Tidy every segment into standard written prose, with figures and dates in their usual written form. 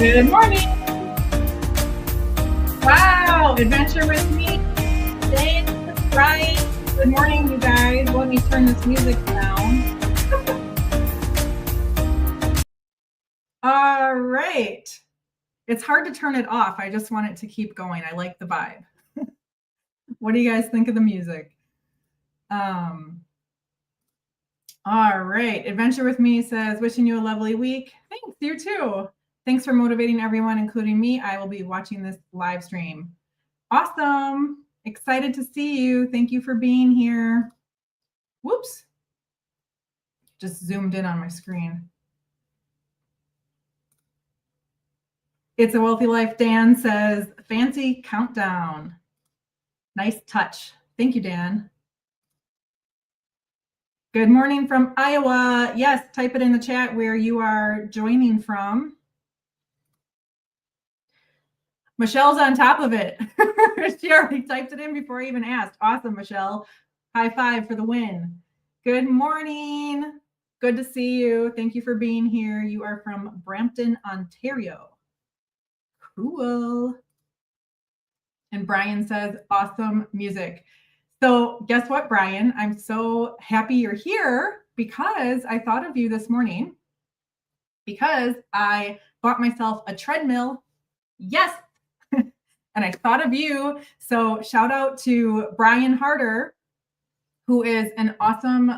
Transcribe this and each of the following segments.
Good morning. Wow, adventure with me. Thanks, Brian. Good morning, you guys. Let me turn this music down. All right. It's hard to turn it off. I just want it to keep going. I like the vibe. What do you guys think of the music? All right. Adventure with me says, wishing you a lovely week. Thanks, you too. Thanks for motivating everyone, including me. I will be watching this live stream. Awesome. Excited to see you. Thank you for being here. Whoops. Just zoomed in on my screen. It's a Wealthy Life. Dan says, fancy countdown. Nice touch. Thank you, Dan. Good morning from Iowa. Yes, type it in the chat where you are joining from. Michelle's on top of it. She already typed it in before I even asked. Awesome, Michelle. High five for the win. Good morning. Good to see you. Thank you for being here. You are from Brampton, Ontario. Cool. And Brian says, awesome music. So guess what, Brian? I'm so happy you're here because I thought of you this morning because I bought myself a treadmill. Yes. And I thought of you. So shout out to Brian Harder, who is an awesome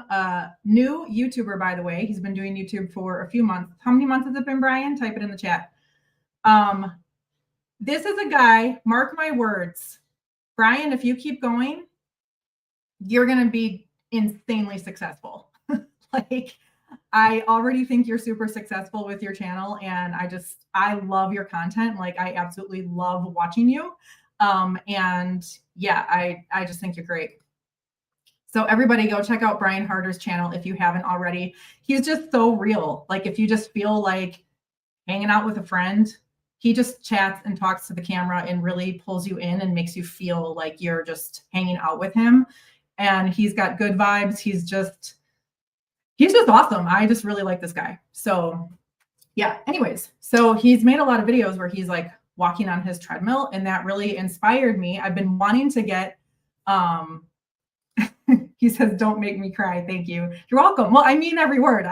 new YouTuber, by the way. He's been doing YouTube for a few months. How many months has it been, Brian? Type it in the chat. This is a guy, mark my words. Brian, if you keep going, you're going to be insanely successful. Like, I already think you're super successful with your channel, and I love your content. Like, I absolutely love watching you. And yeah, I just think you're great. So everybody go check out Brian Harder's channel if you haven't already. He's just so real. Like, if you just feel like hanging out with a friend, he just chats and talks to the camera and really pulls you in and makes you feel like you're just hanging out with him. And he's got good vibes. He's just awesome. I just really like this guy. So yeah, anyways, so he's made a lot of videos where he's like walking on his treadmill, and that really inspired me. I've been wanting to get, he says, don't make me cry. Thank you. You're welcome. Well, I mean every word.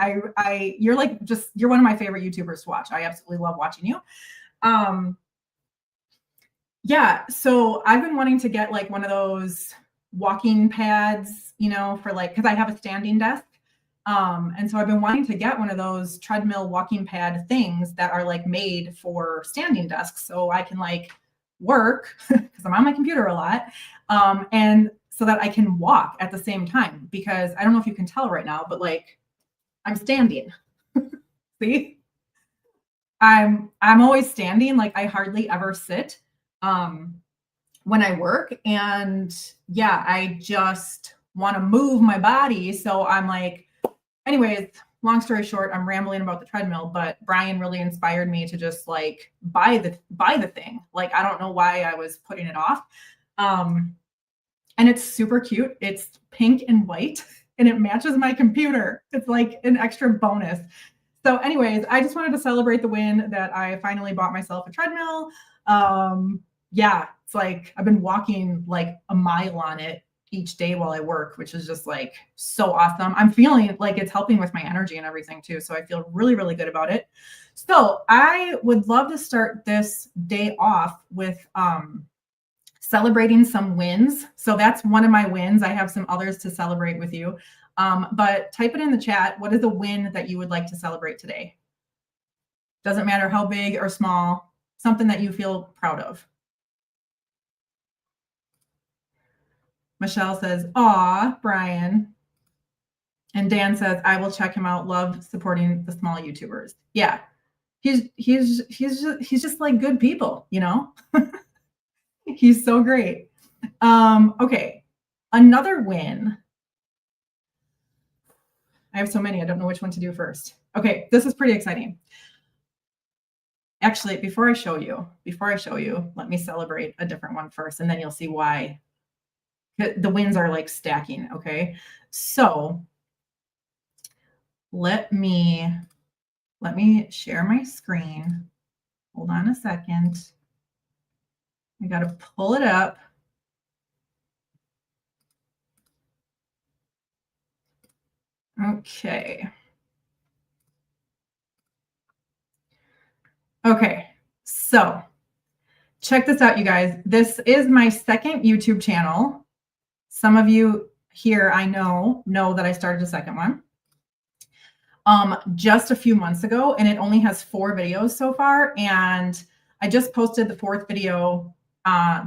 You're one of my favorite YouTubers to watch. I absolutely love watching you. Yeah, so I've been wanting to get like one of those walking pads, you know, for like, because I have a standing desk. And so I've been wanting to get one of those treadmill walking pad things that are like made for standing desks, so I can like work because I'm on my computer a lot, and so that I can walk at the same time, because I don't know if you can tell right now, but like I'm standing. See, I'm always standing. Like, I hardly ever sit when I work, and yeah, I just want to move my body. So I'm like, anyways, long story short, I'm rambling about the treadmill, but Brian really inspired me to just like buy the thing. Like, I don't know why I was putting it off. And it's super cute. It's pink and white, and it matches my computer. It's like an extra bonus. So anyways, I just wanted to celebrate the win that I finally bought myself a treadmill. Yeah, it's like I've been walking like a mile on it each day while I work, which is just like so awesome. I'm feeling like it's helping with my energy and everything too. So I feel really, really good about it. So I would love to start this day off with celebrating some wins. So that's one of my wins. I have some others to celebrate with you. But type it in the chat. What is a win that you would like to celebrate today? Doesn't matter how big or small, something that you feel proud of. Michelle says, aw, Brian. And Dan says, I will check him out. Love supporting the small YouTubers. Yeah, he's just like good people, you know? He's so great. Okay, another win. I have so many, I don't know which one to do first. Okay, this is pretty exciting. Actually, before I show you, let me celebrate a different one first, and then you'll see why the wins are like stacking. Okay, so let me share my screen. Hold on a second. I got to pull it up. Okay. Okay. So check this out, you guys. This is my second YouTube channel. Some of you here I know that I started a second one just a few months ago, and it only has 4 videos so far. And I just posted the 4th video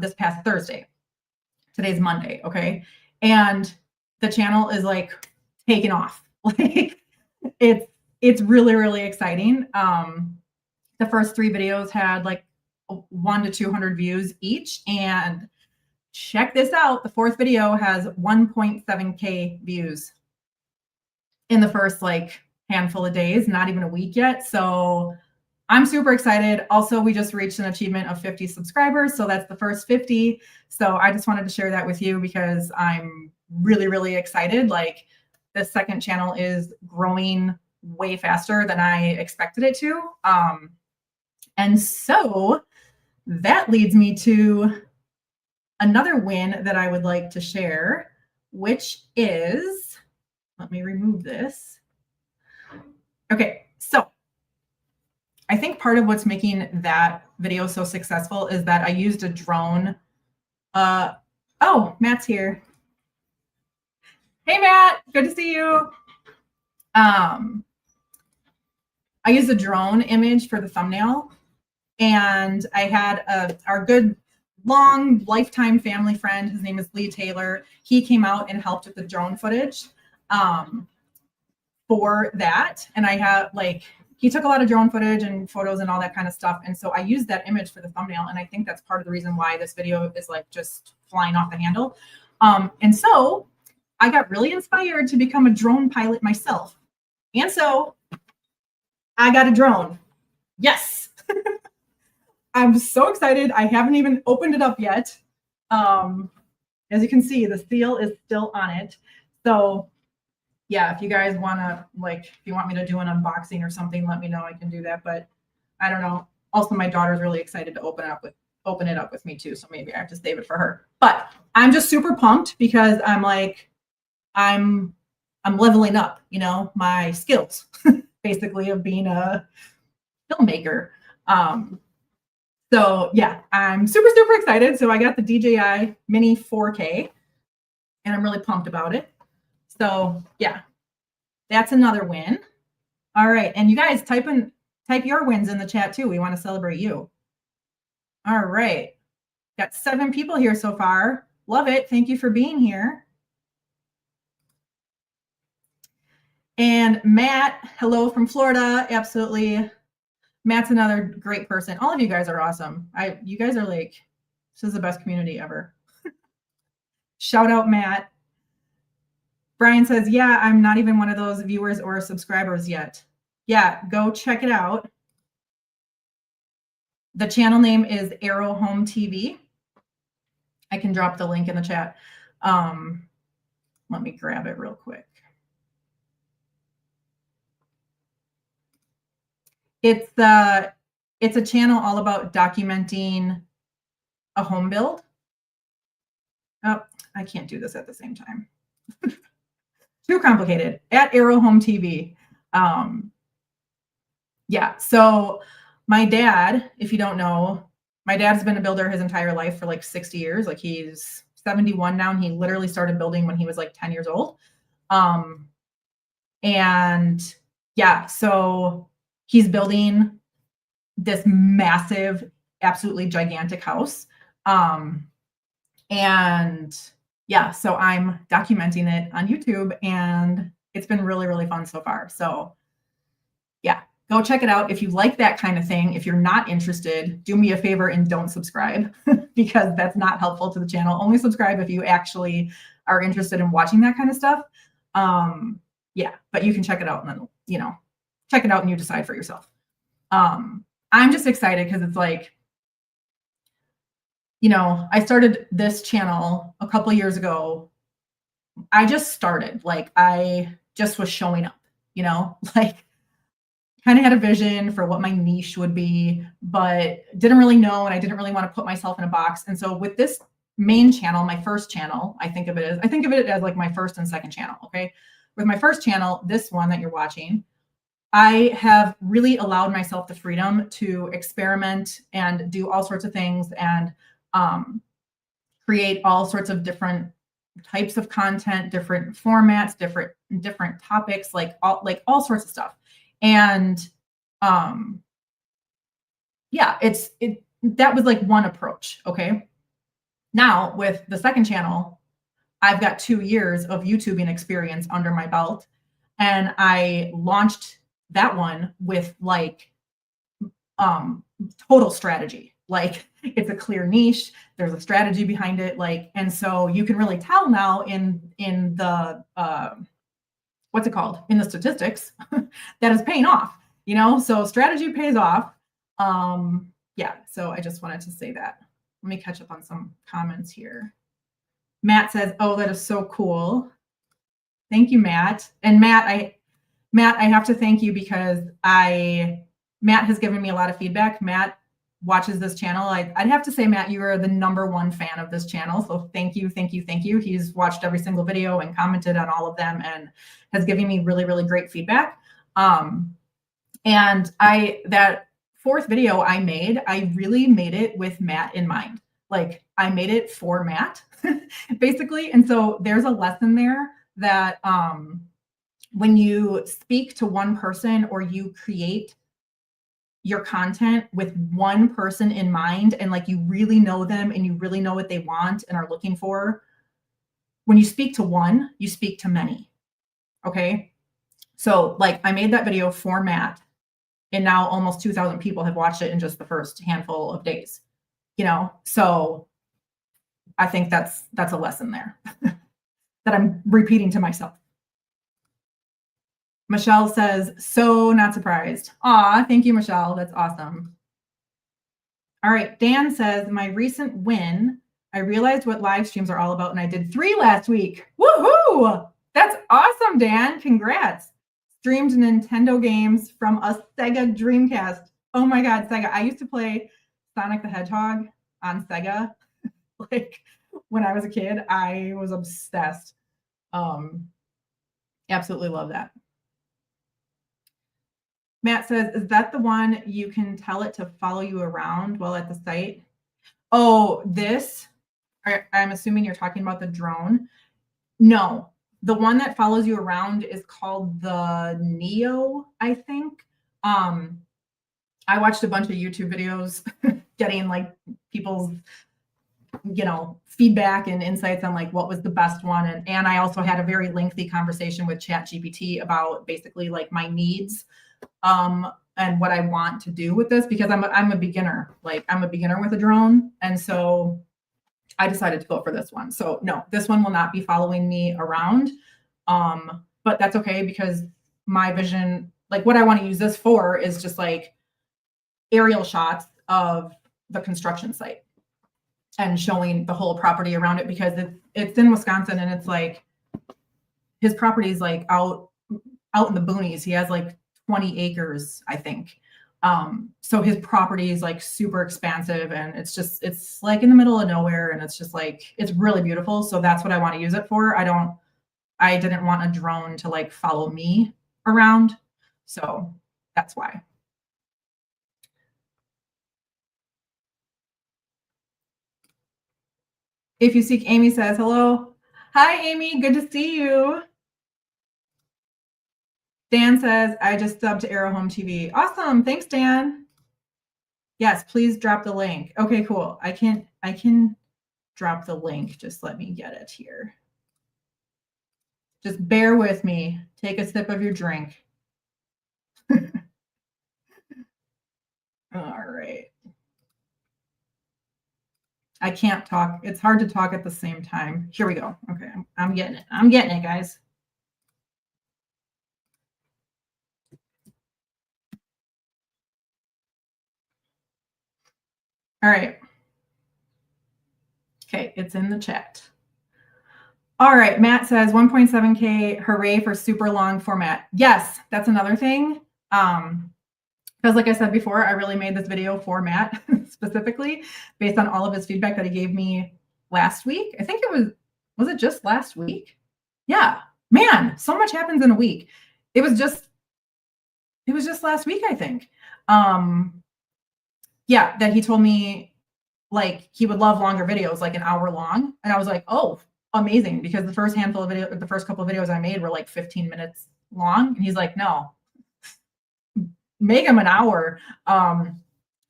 this past Thursday. Today's Monday, okay? And the channel is like taking off. Like it's really, really exciting. The first 3 videos had like 1 to 200 views each, and check this out, the 4th video has 1.7K views in the first like handful of days, not even a week yet. So I'm super excited. Also, we just reached an achievement of 50 subscribers, so that's the first 50. So I just wanted to share that with you because I'm really, really excited. Like, this second channel is growing way faster than I expected it to. And so that leads me to another win that I would like to share, which is, let me remove this. Okay, so I think part of what's making that video so successful is that I used a drone. Oh, Matt's here. Hey, Matt, good to see you. I used a drone image for the thumbnail, and I had our good long lifetime family friend. His name is Lee Taylor. He came out and helped with the drone footage for that. And I have he took a lot of drone footage and photos and all that kind of stuff. And so I used that image for the thumbnail. And I think that's part of the reason why this video is like just flying off the handle. And so I got really inspired to become a drone pilot myself. And so I got a drone. Yes. I'm so excited. I haven't even opened it up yet. As you can see, the seal is still on it. So yeah, if you guys want to, if you want me to do an unboxing or something, let me know. I can do that. But I don't know. Also, my daughter's really excited to open it up with me too. So maybe I have to save it for her. But I'm just super pumped because I'm leveling up, my skills basically of being a filmmaker. So yeah, I'm super, super excited. So I got the DJI Mini 4K and I'm really pumped about it. So yeah, that's another win. All right. And you guys type your wins in the chat too. We want to celebrate you. All right. Got 7 people here so far. Love it. Thank you for being here. And Matt, hello from Florida. Absolutely. Matt's another great person. All of you guys are awesome. You guys are this is the best community ever. Shout out, Matt. Brian says, yeah, I'm not even one of those viewers or subscribers yet. Yeah, go check it out. The channel name is Arrow Home TV. I can drop the link in the chat. Let me grab it real quick. It's a channel all about documenting a home build. Oh, I can't do this at the same time. Too complicated. At Arrow Home TV. Yeah, so my dad, if you don't know, my dad's been a builder his entire life for 60 years. He's 71 now, and he literally started building when he was 10 years old. And yeah, so he's building this massive, absolutely gigantic house. And yeah, so I'm documenting it on YouTube, and it's been really, really fun so far. So yeah, go check it out if you like that kind of thing. If you're not interested, do me a favor and don't subscribe because that's not helpful to the channel. Only subscribe if you actually are interested in watching that kind of stuff. Yeah, but you can check it out and then, check it out and you decide for yourself. I'm just excited because it's I started this channel a couple of years ago. I just started, I just was showing up, kind of had a vision for what my niche would be, but didn't really know, and I didn't really want to put myself in a box. And so with this main channel, my first channel, I think of it as like my first and second channel. Okay. With my first channel, this one that you're watching, I have really allowed myself the freedom to experiment and do all sorts of things and create all sorts of different types of content, different formats, different topics, like all sorts of stuff. And yeah, that was like one approach. Okay. Now with the second channel, I've got 2 years of YouTubing experience under my belt, and I launched that one with like total strategy. Like it's a clear niche, there's a strategy behind it, like, and so you can really tell now in the what's it called, in the statistics that is paying off, so strategy pays off. Yeah, so I just wanted to say that. Let me catch up on some comments here. Matt says, oh, that is so cool. Thank you, Matt. And Matt, I have to thank you because Matt has given me a lot of feedback. Matt watches this channel. I'd have to say, Matt, you are the #1 fan of this channel. So thank you, thank you, thank you. He's watched every single video and commented on all of them and has given me really, really great feedback. And that 4th video I made, I really made it with Matt in mind. Like I made it for Matt, basically. And so there's a lesson there that when you speak to one person or you create your content with one person in mind, and like you really know them and you really know what they want and are looking for, when you speak to one, you speak to many. Okay. So like I made that video for Matt, and now almost 2,000 people have watched it in just the first handful of days, so I think that's a lesson there that I'm repeating to myself. Michelle says, so not surprised. Aw, thank you, Michelle. That's awesome. All right. Dan says, my recent win, I realized what live streams are all about, and I did 3 last week. Woohoo! That's awesome, Dan. Congrats. Streamed Nintendo games from a Sega Dreamcast. Oh my God, Sega. I used to play Sonic the Hedgehog on Sega. Like when I was a kid, I was obsessed. Absolutely love that. Matt says, is that the one you can tell it to follow you around while at the site? Oh, I'm assuming you're talking about the drone. No, the one that follows you around is called the Neo, I think. I watched a bunch of YouTube videos getting like people's, feedback and insights on like what was the best one. And I also had a very lengthy conversation with ChatGPT about basically like my needs and what I want to do with this, because I'm a beginner. Like I'm a beginner with a drone. And so I decided to go for this one. So no, this one will not be following me around. But that's okay, because my vision, like what I want to use this for is just like aerial shots of the construction site and showing the whole property around it, because it's in Wisconsin, and it's like his property is like out in the boonies. He has like 20 acres, I think. So his property is like super expansive, and it's like in the middle of nowhere, and it's just like, it's really beautiful. So that's what I want to use it for. I didn't want a drone to like follow me around. So that's why. If you seek, Amy says, hello. Hi, Amy. Good to see you. Dan says, I just subbed to Arrow Home TV. Awesome. Thanks, Dan. Yes, please drop the link. Okay, cool. I can drop the link. Just let me get it here. Just bear with me. Take a sip of your drink. All right. I can't talk. It's hard to talk at the same time. Here we go. Okay, I'm getting it. I'm getting it, guys. All right. Okay, it's in the chat. All right, Matt says 1.7K, hooray for super long format. Yes, that's another thing. Because like I said before, I really made this video for Matt specifically based on all of his feedback that he gave me last week. I think it was it just last week? Yeah, man, so much happens in a week. It was just last week, I think. Yeah, that he told me like he would love longer videos, like an hour long. And I was like, oh, amazing. Because the first handful of the first couple of videos I made were like 15 minutes long. And he's like, no, make them an hour.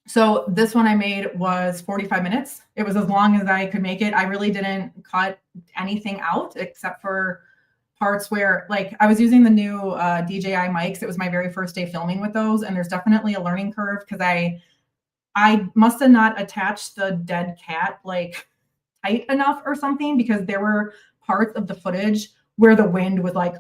So this one I made was 45 minutes. It was as long as I could make it. I really didn't cut anything out except for parts where like I was using the new DJI mics. It was my very first day filming with those. And there's definitely a learning curve because I must have not attached the dead cat like tight enough or something, because there were parts of the footage where the wind was like,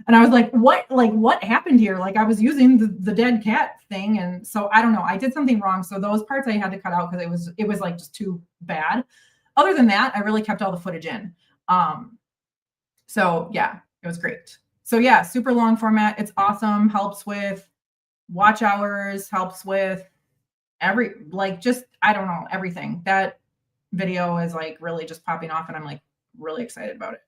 and I was like, what happened here? Like I was using the dead cat thing. And so I don't know, I did something wrong. So those parts I had to cut out because it was like just too bad. Other than that, I really kept all the footage in. So yeah, it was great. So yeah, super long format. It's awesome. Helps with watch hours, helps with just, I don't know, everything. That video is like really just popping off and I'm like really excited about it.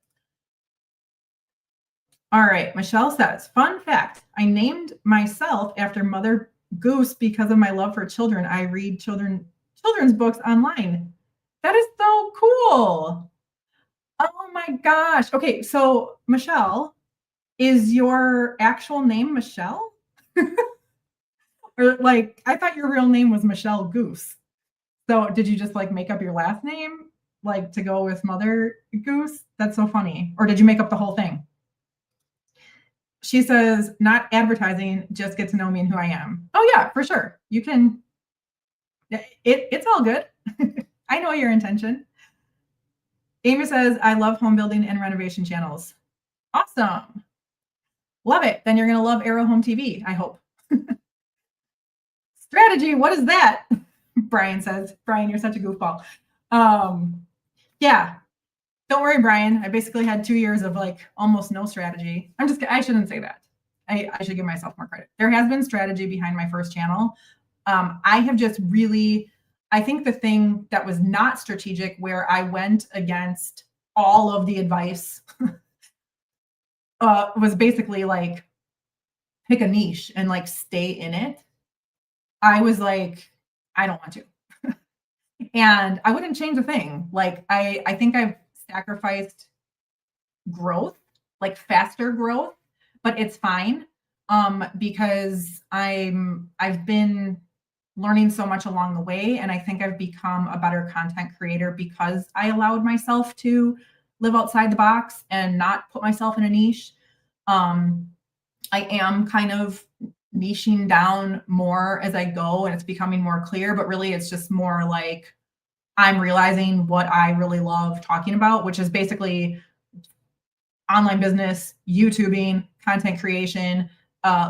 All right, Michelle says, fun fact, I named myself after Mother Goose because of my love for children. I read children's books online. That is so cool. Oh my gosh. Okay, so Michelle, is your actual name Michelle? Or like, I thought your real name was Michelle Goose. So did you just like make up your last name like to go with Mother Goose? That's so funny. Or did you make up the whole thing? She says, not advertising, just get to know me and who I am. Oh yeah, for sure. You can, it's all good. I know your intention. Amy says, I love home building and renovation channels. Awesome. Love it. Then you're going to love Arrow Home TV, I hope. Strategy, what is that? Brian says, Brian, you're such a goofball. Yeah, don't worry, Brian. I basically had 2 years of like almost no strategy. I shouldn't say that. I should give myself more credit. There has been strategy behind my first channel. I have just really, I think the thing that was not strategic where I went against all of the advice was basically like pick a niche and like stay in it. I was like, I don't want to. And I wouldn't change a thing. Like I think I've sacrificed growth, like faster growth, but it's fine. Because I've been learning so much along the way. And I think I've become a better content creator because I allowed myself to live outside the box and not put myself in a niche. I am kind of niching down more as I go and it's becoming more clear, but really it's just more like I'm realizing what I really love talking about, which is basically online business, YouTubing, content creation,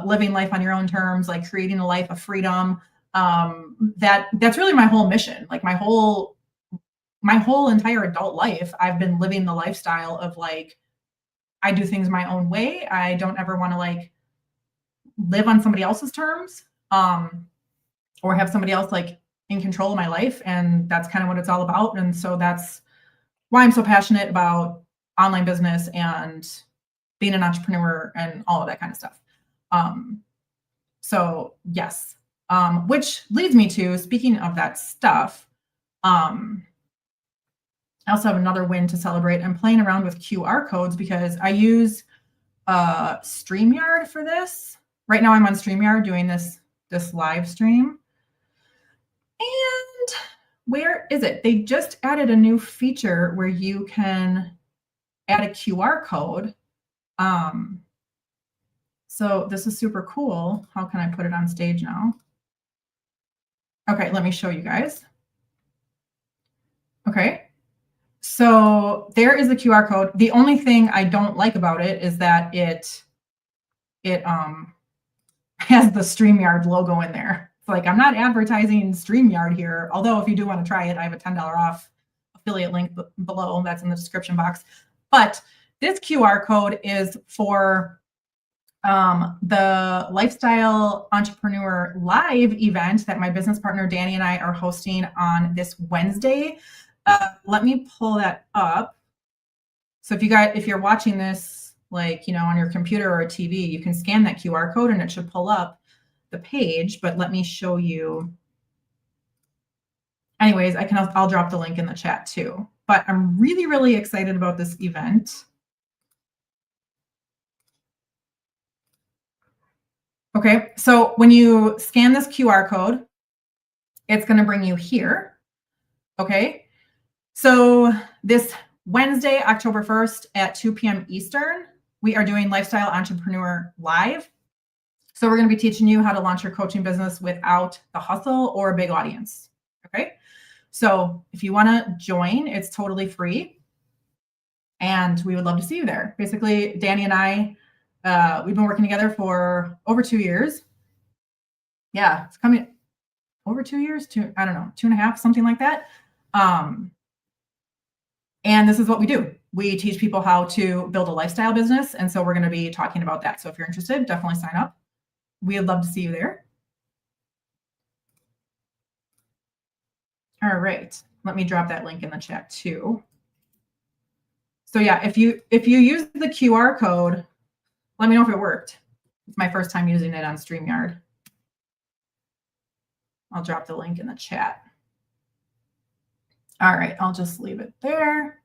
living life on your own terms, like creating a life of freedom. That's really my whole mission. Like my whole entire adult life, I've been living the lifestyle of like, I do things my own way. I don't ever want to like live on somebody else's terms, or have somebody else like in control of my life. And that's kind of what it's all about. And so that's why I'm so passionate about online business and being an entrepreneur and all of that kind of stuff. So yes, which leads me to, speaking of that stuff, I also have another win to celebrate. I'm playing around with QR codes because I use StreamYard for this. Right now I'm on StreamYard doing this live stream. And where is it? They just added a new feature where you can add a QR code. So this is super cool. How can I put it on stage now? Okay, let me show you guys. Okay, so there is the QR code. The only thing I don't like about it is that it has the StreamYard logo in there. It's like, I'm not advertising StreamYard here. Although if you do want to try it, I have a $10 off affiliate link below. That's in the description box. But this QR code is for the Lifestyle Entrepreneur Live event that my business partner Danny and I are hosting on this Wednesday. Let me pull that up. So if you're watching this, like, on your computer or a TV, you can scan that QR code and it should pull up the page, but let me show you. Anyways, I'll drop the link in the chat too, but I'm really, really excited about this event. Okay, so when you scan this QR code, it's going to bring you here. Okay, so this Wednesday, October 1st at 2 p.m. Eastern, we are doing Lifestyle Entrepreneur Live. So we're going to be teaching you how to launch your coaching business without the hustle or a big audience. Okay, so if you want to join, it's totally free. And we would love to see you there. Basically, Danny and I, we've been working together for over 2 years. Yeah, it's coming over 2 years, I don't know, 2.5, something like that. And this is what we do. We teach people how to build a lifestyle business. And so we're going to be talking about that. So if you're interested, definitely sign up. We'd love to see you there. All right. Let me drop that link in the chat too. So yeah, if you use the QR code, let me know if it worked. It's my first time using it on StreamYard. I'll drop the link in the chat. All right, I'll just leave it there.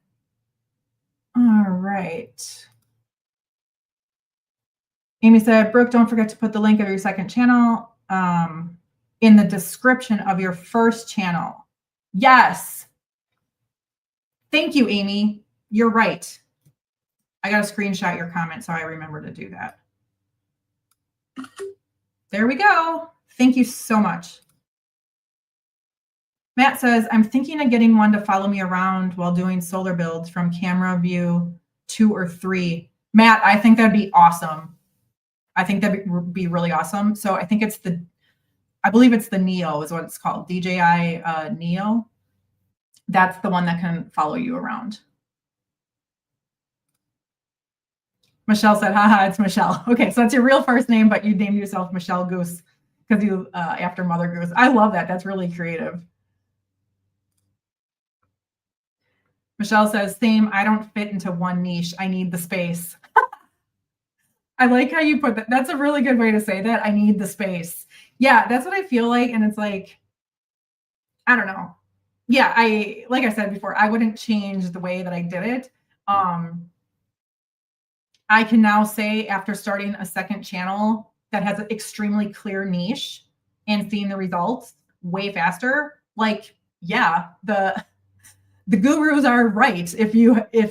All right. Amy said, Brooke, don't forget to put the link of your second channel in the description of your first channel. Yes. Thank you, Amy. You're right. I got to screenshot your comment so I remember to do that. There we go. Thank you so much. Matt says, I'm thinking of getting one to follow me around while doing solar builds from camera view 2 or 3. Matt, I think that'd be awesome. I think that'd be really awesome. So I think I believe it's the Neo is what it's called. DJI Neo. That's the one that can follow you around. Michelle said, haha, it's Michelle. Okay, so that's your real first name, but you named yourself Michelle Goose because you after Mother Goose. I love that. That's really creative. Michelle says, same, I don't fit into one niche. I need the space. I like how you put that. That's a really good way to say that. I need the space. Yeah, that's what I feel like. And it's like, I don't know. Yeah, like I said before, I wouldn't change the way that I did it. I can now say after starting a second channel that has an extremely clear niche and seeing the results way faster, like, yeah, the gurus are right. If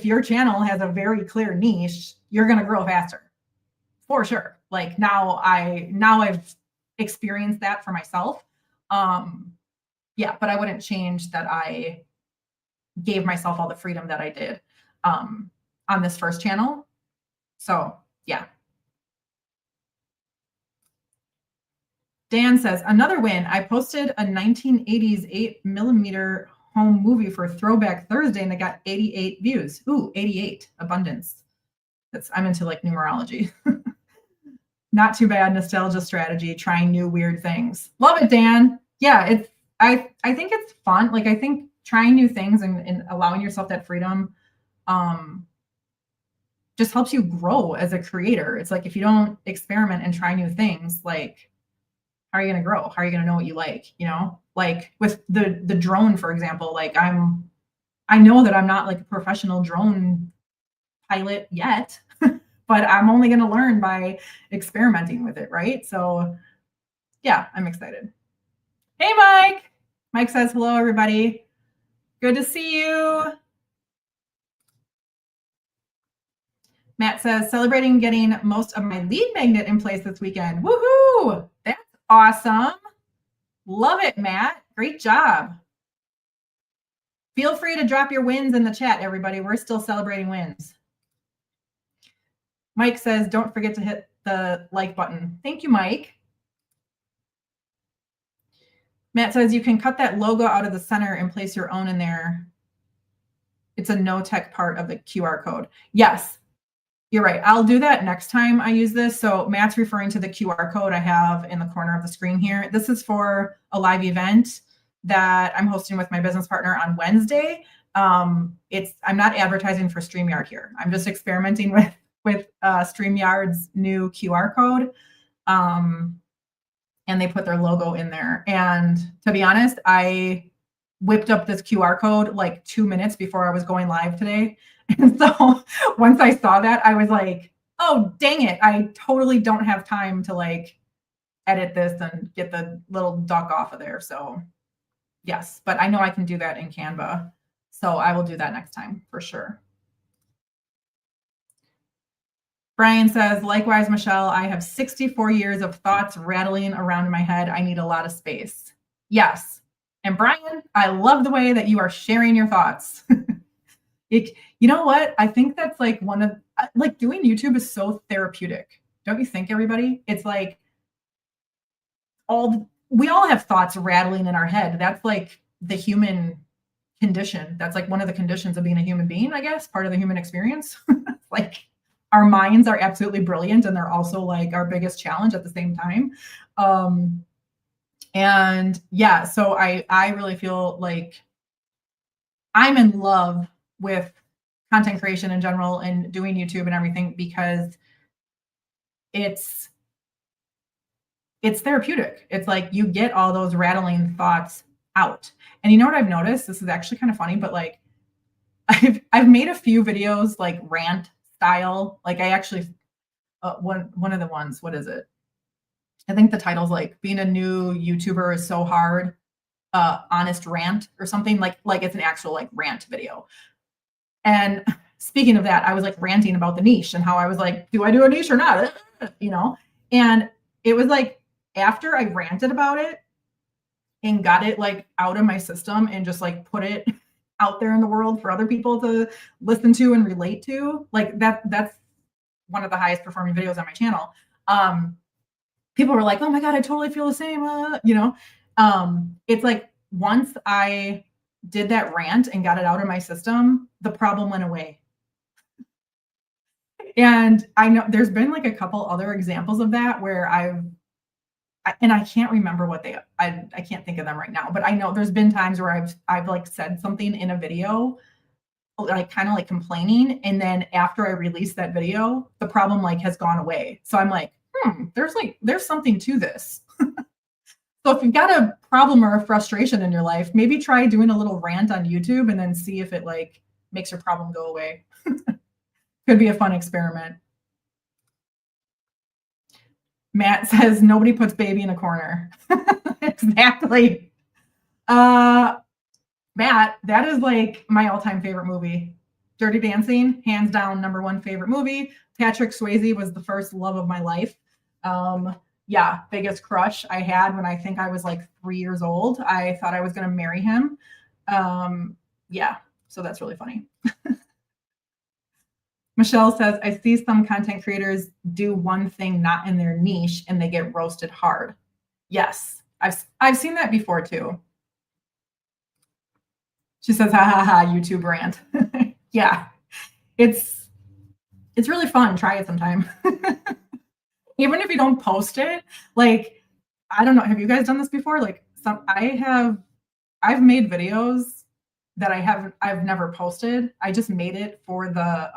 your channel has a very clear niche, you're going to grow faster for sure. Like now I've experienced that for myself. Yeah, but I wouldn't change that I gave myself all the freedom that I did on this first channel. So yeah. Dan says, another win. I posted a 1980s 8mm home movie for Throwback Thursday and it got 88 views. Ooh, 88, abundance. I'm into like numerology. Not too bad. Nostalgia strategy, trying new weird things. Love it, Dan. Yeah, I think it's fun. Like I think trying new things and allowing yourself that freedom just helps you grow as a creator. It's like if you don't experiment and try new things, like how are you going to grow? How are you going to know what you like? Like with the drone, for example, like I know that I'm not like a professional drone pilot yet, but I'm only going to learn by experimenting with it. Right. So yeah, I'm excited. Hey, Mike. Mike says, hello, everybody. Good to see you. Matt says, celebrating getting most of my lead magnet in place this weekend. Woohoo! That's awesome. Love it, Matt. Great job. Feel free to drop your wins in the chat, everybody. We're still celebrating wins. Mike says, don't forget to hit the like button. Thank you, Mike. Matt says, you can cut that logo out of the center and place your own in there. It's a no-tech part of the QR code. Yes. You're right. I'll do that next time I use this. So Matt's referring to the QR code I have in the corner of the screen here. This is for a live event that I'm hosting with my business partner on Wednesday. I'm not advertising for StreamYard here. I'm just experimenting with StreamYard's new QR code. And they put their logo in there. And to be honest, I whipped up this QR code like 2 minutes before I was going live today. And so once I saw that, I was like, oh, dang it. I totally don't have time to like edit this and get the little duck off of there. So yes, but I know I can do that in Canva. So I will do that next time for sure. Brian says, likewise, Michelle, I have 64 years of thoughts rattling around in my head. I need a lot of space. Yes. And Brian, I love the way that you are sharing your thoughts. You know what? I think that's like like doing YouTube is so therapeutic. Don't you think, everybody? It's like we all have thoughts rattling in our head. That's like the human condition. That's like one of the conditions of being a human being, I guess, part of the human experience. Like our minds are absolutely brilliant and they're also like our biggest challenge at the same time. And yeah, so I really feel like I'm in love with content creation in general and doing YouTube and everything because it's therapeutic. It's like you get all those rattling thoughts out. And you know what I've noticed? This is actually kind of funny, but like I've made a few videos like rant style. Like I actually one of the ones, what is it? I think the title's like being a new YouTuber is so hard, honest rant or something like it's an actual like rant video. And speaking of that, I was like ranting about the niche and how I was like, do I do a niche or not? You know? And it was like after I ranted about it and got it like out of my system and just like put it out there in the world for other people to listen to and relate to, like that's one of the highest performing videos on my channel. People were like, oh my God, I totally feel the same. You know, it's like once I did that rant and got it out of my system, the problem went away. And I know there's been like a couple other examples of that where I can't remember what I can't think of them right now, but I know there's been times where I've like said something in a video, like kind of like complaining. And then after I released that video, the problem like has gone away. So I'm like, there's something to this. So if you've got a problem or a frustration in your life, maybe try doing a little rant on YouTube and then see if it like makes your problem go away. Could be a fun experiment. Matt says nobody puts baby in a corner. Exactly. Matt, that is like my all-time favorite movie. Dirty Dancing, hands down, #1 favorite movie. Patrick Swayze was the first love of my life. Yeah, biggest crush I had when I think I was like 3 years old. I thought I was going to marry him. Yeah, so that's really funny. Michelle says, I see some content creators do one thing not in their niche and they get roasted hard. Yes, I've seen that before too. She says, ha ha ha, YouTube rant. Yeah, it's really fun. Try it sometime. Even if you don't post it, like, I don't know, have you guys done this before? Like I've made videos that I've never posted. I just made it for the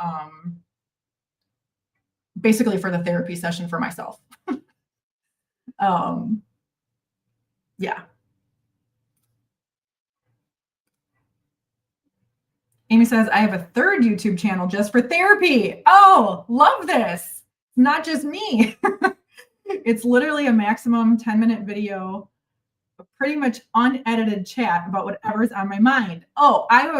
basically for the therapy session for myself. Yeah. Amy says, I have a third YouTube channel just for therapy. Oh, love this. Not just me. It's literally a maximum 10-minute video, pretty much unedited chat about whatever's on my mind. Oh, I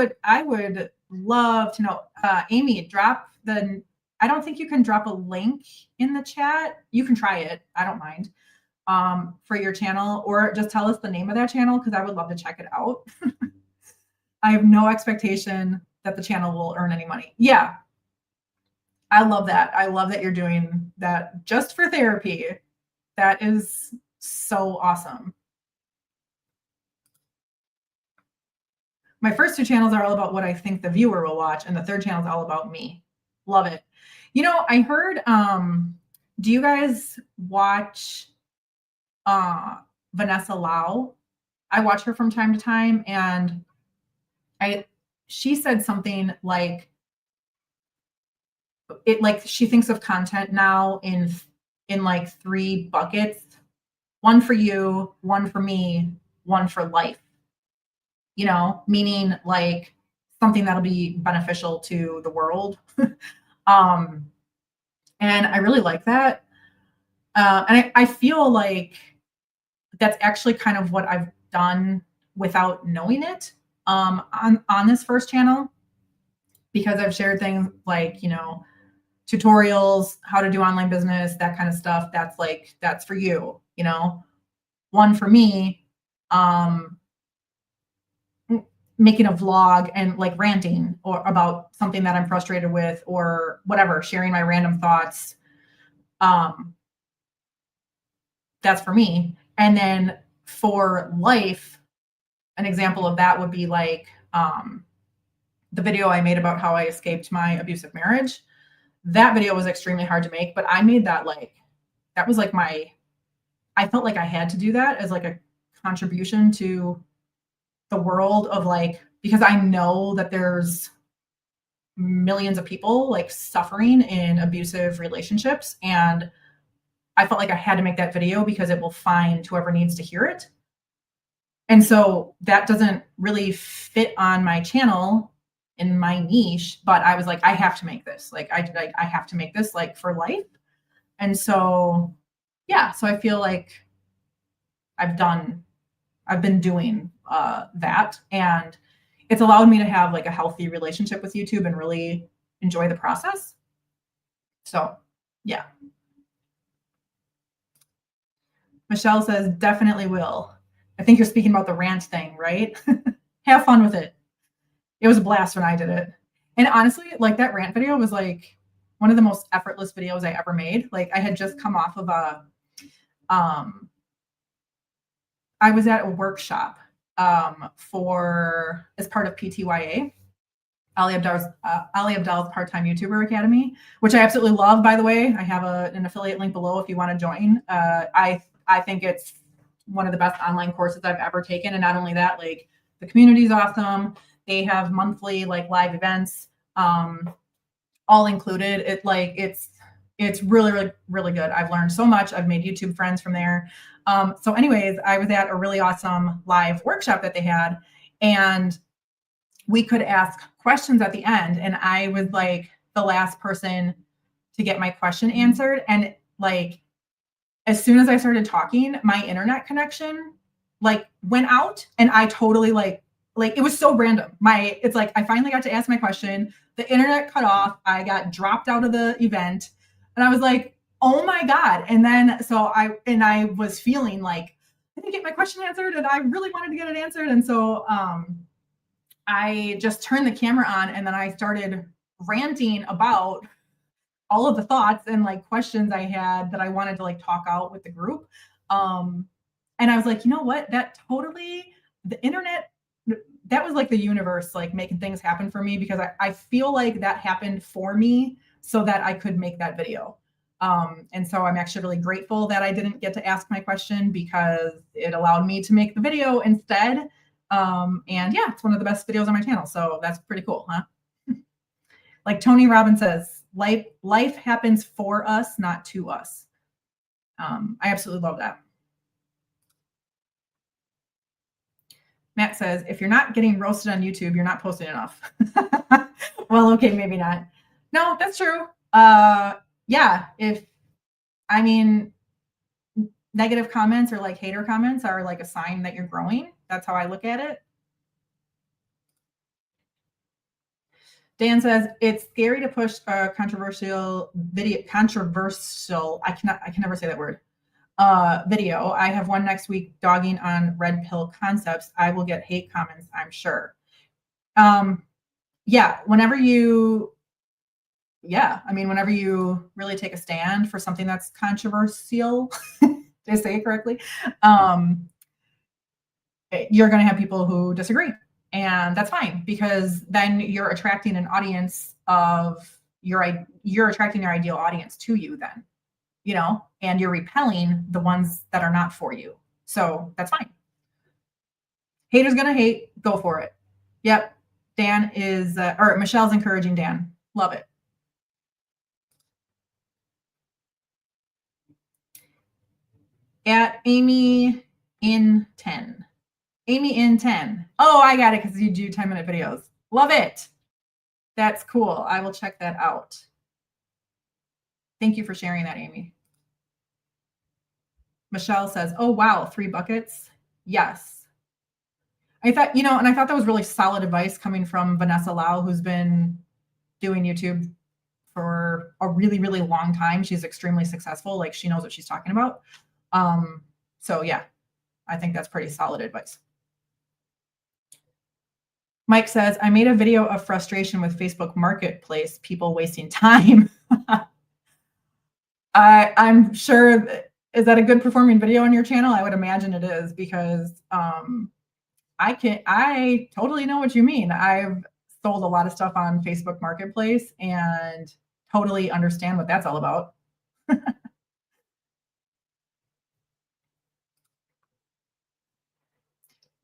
would love to know. Amy, I don't think you can drop a link in the chat. You can try it. I don't mind. For your channel, or just tell us the name of that channel because I would love to check it out. I have no expectation that the channel will earn any money. Yeah. I love that. I love that you're doing that just for therapy. That is so awesome. My first 2 channels are all about what I think the viewer will watch, and the third channel is all about me. Love it. I heard, do you guys watch Vanessa Lau? I watch her from time to time, and she said something like she thinks of content now in like 3 buckets. One for you, one for me, one for life. Meaning like something that'll be beneficial to the world. um and I really like that. And I feel like that's actually kind of what I've done without knowing it, on this first channel, because I've shared things like, tutorials, how to do online business, that kind of stuff. That's for you. One for me, making a vlog and like ranting or about something that I'm frustrated with or whatever, sharing my random thoughts. That's for me. And then for life, an example of that would be like the video I made about how I escaped my abusive marriage. That video was extremely hard to make, but I made that was like I felt like I had to do that as like a contribution to the world of because I know that there's millions of people like suffering in abusive relationships. And I felt like I had to make that video because it will find whoever needs to hear it. And so that doesn't really fit on my channel in my niche, but I was like, I have to make this. I have to make this for life. And so, yeah, so I feel like I've been doing that, and it's allowed me to have like a healthy relationship with YouTube and really enjoy the process. So, yeah. Michelle says, definitely will. I think you're speaking about the rant thing, right? Have fun with it. It was a blast when I did it. And honestly, that rant video was like one of the most effortless videos I ever made. I had just come off of I was at a workshop as part of PTYA, Ali Abdal's Part-Time YouTuber Academy, which I absolutely love, by the way. I have an affiliate link below if you want to join. I think it's one of the best online courses I've ever taken. And not only that, the community is awesome. They have monthly live events, all included. It's really, really, really good. I've learned so much. I've made YouTube friends from there. So anyways, I was at a really awesome live workshop that they had, and we could ask questions at the end. And I was the last person to get my question answered. And as soon as I started talking, my internet connection went out, and I totally it was so random. It's I finally got to ask my question. The internet cut off. I got dropped out of the event, and I was like, oh my God. And then, I was feeling I didn't get my question answered, and I really wanted to get it answered. And so, I just turned the camera on, and then I started ranting about all of the thoughts and questions I had that I wanted to talk out with the group. And I was like, you know what? The internet, that was the universe making things happen for me, because I feel like that happened for me so that I could make that video. And so I'm actually really grateful that I didn't get to ask my question, because it allowed me to make the video instead. And yeah, it's one of the best videos on my channel. So that's pretty cool, huh? Like Tony Robbins says, life happens for us, not to us. I absolutely love that. Matt says, if you're not getting roasted on YouTube, you're not posting enough. Well, okay, maybe not. No, that's true. Yeah, negative comments or hater comments are a sign that you're growing. That's how I look at it. Dan says, it's scary to push a controversial, I can never say that word, video. I have one next week dogging on red pill concepts. I will get hate comments, I'm sure. Yeah, whenever you really take a stand for something that's controversial, did I say it correctly? You're going to have people who disagree. And that's fine, because then you're attracting an audience of you're attracting your ideal audience to you then, you know, and you're repelling the ones that are not for you. So that's fine. Haters gonna hate, go for it. Yep. Dan is, or Michelle's encouraging Dan. Love it. At Amy in 10. Amy in 10. Oh, I got it because you do 10-minute videos. Love it. That's cool. I will check that out. Thank you for sharing that, Amy. Michelle says, oh, wow, 3 buckets. Yes. I thought, you know, and I thought that was really solid advice coming from Vanessa Lau, who's been doing YouTube for a really, really long time. She's extremely successful. Like, she knows what she's talking about. So yeah, I think that's pretty solid advice. Mike says, I made a video of frustration with Facebook Marketplace, people wasting time. I'm sure, is that a good performing video on your channel? I would imagine it is, because I totally know what you mean. I've sold a lot of stuff on Facebook Marketplace and totally understand what that's all about.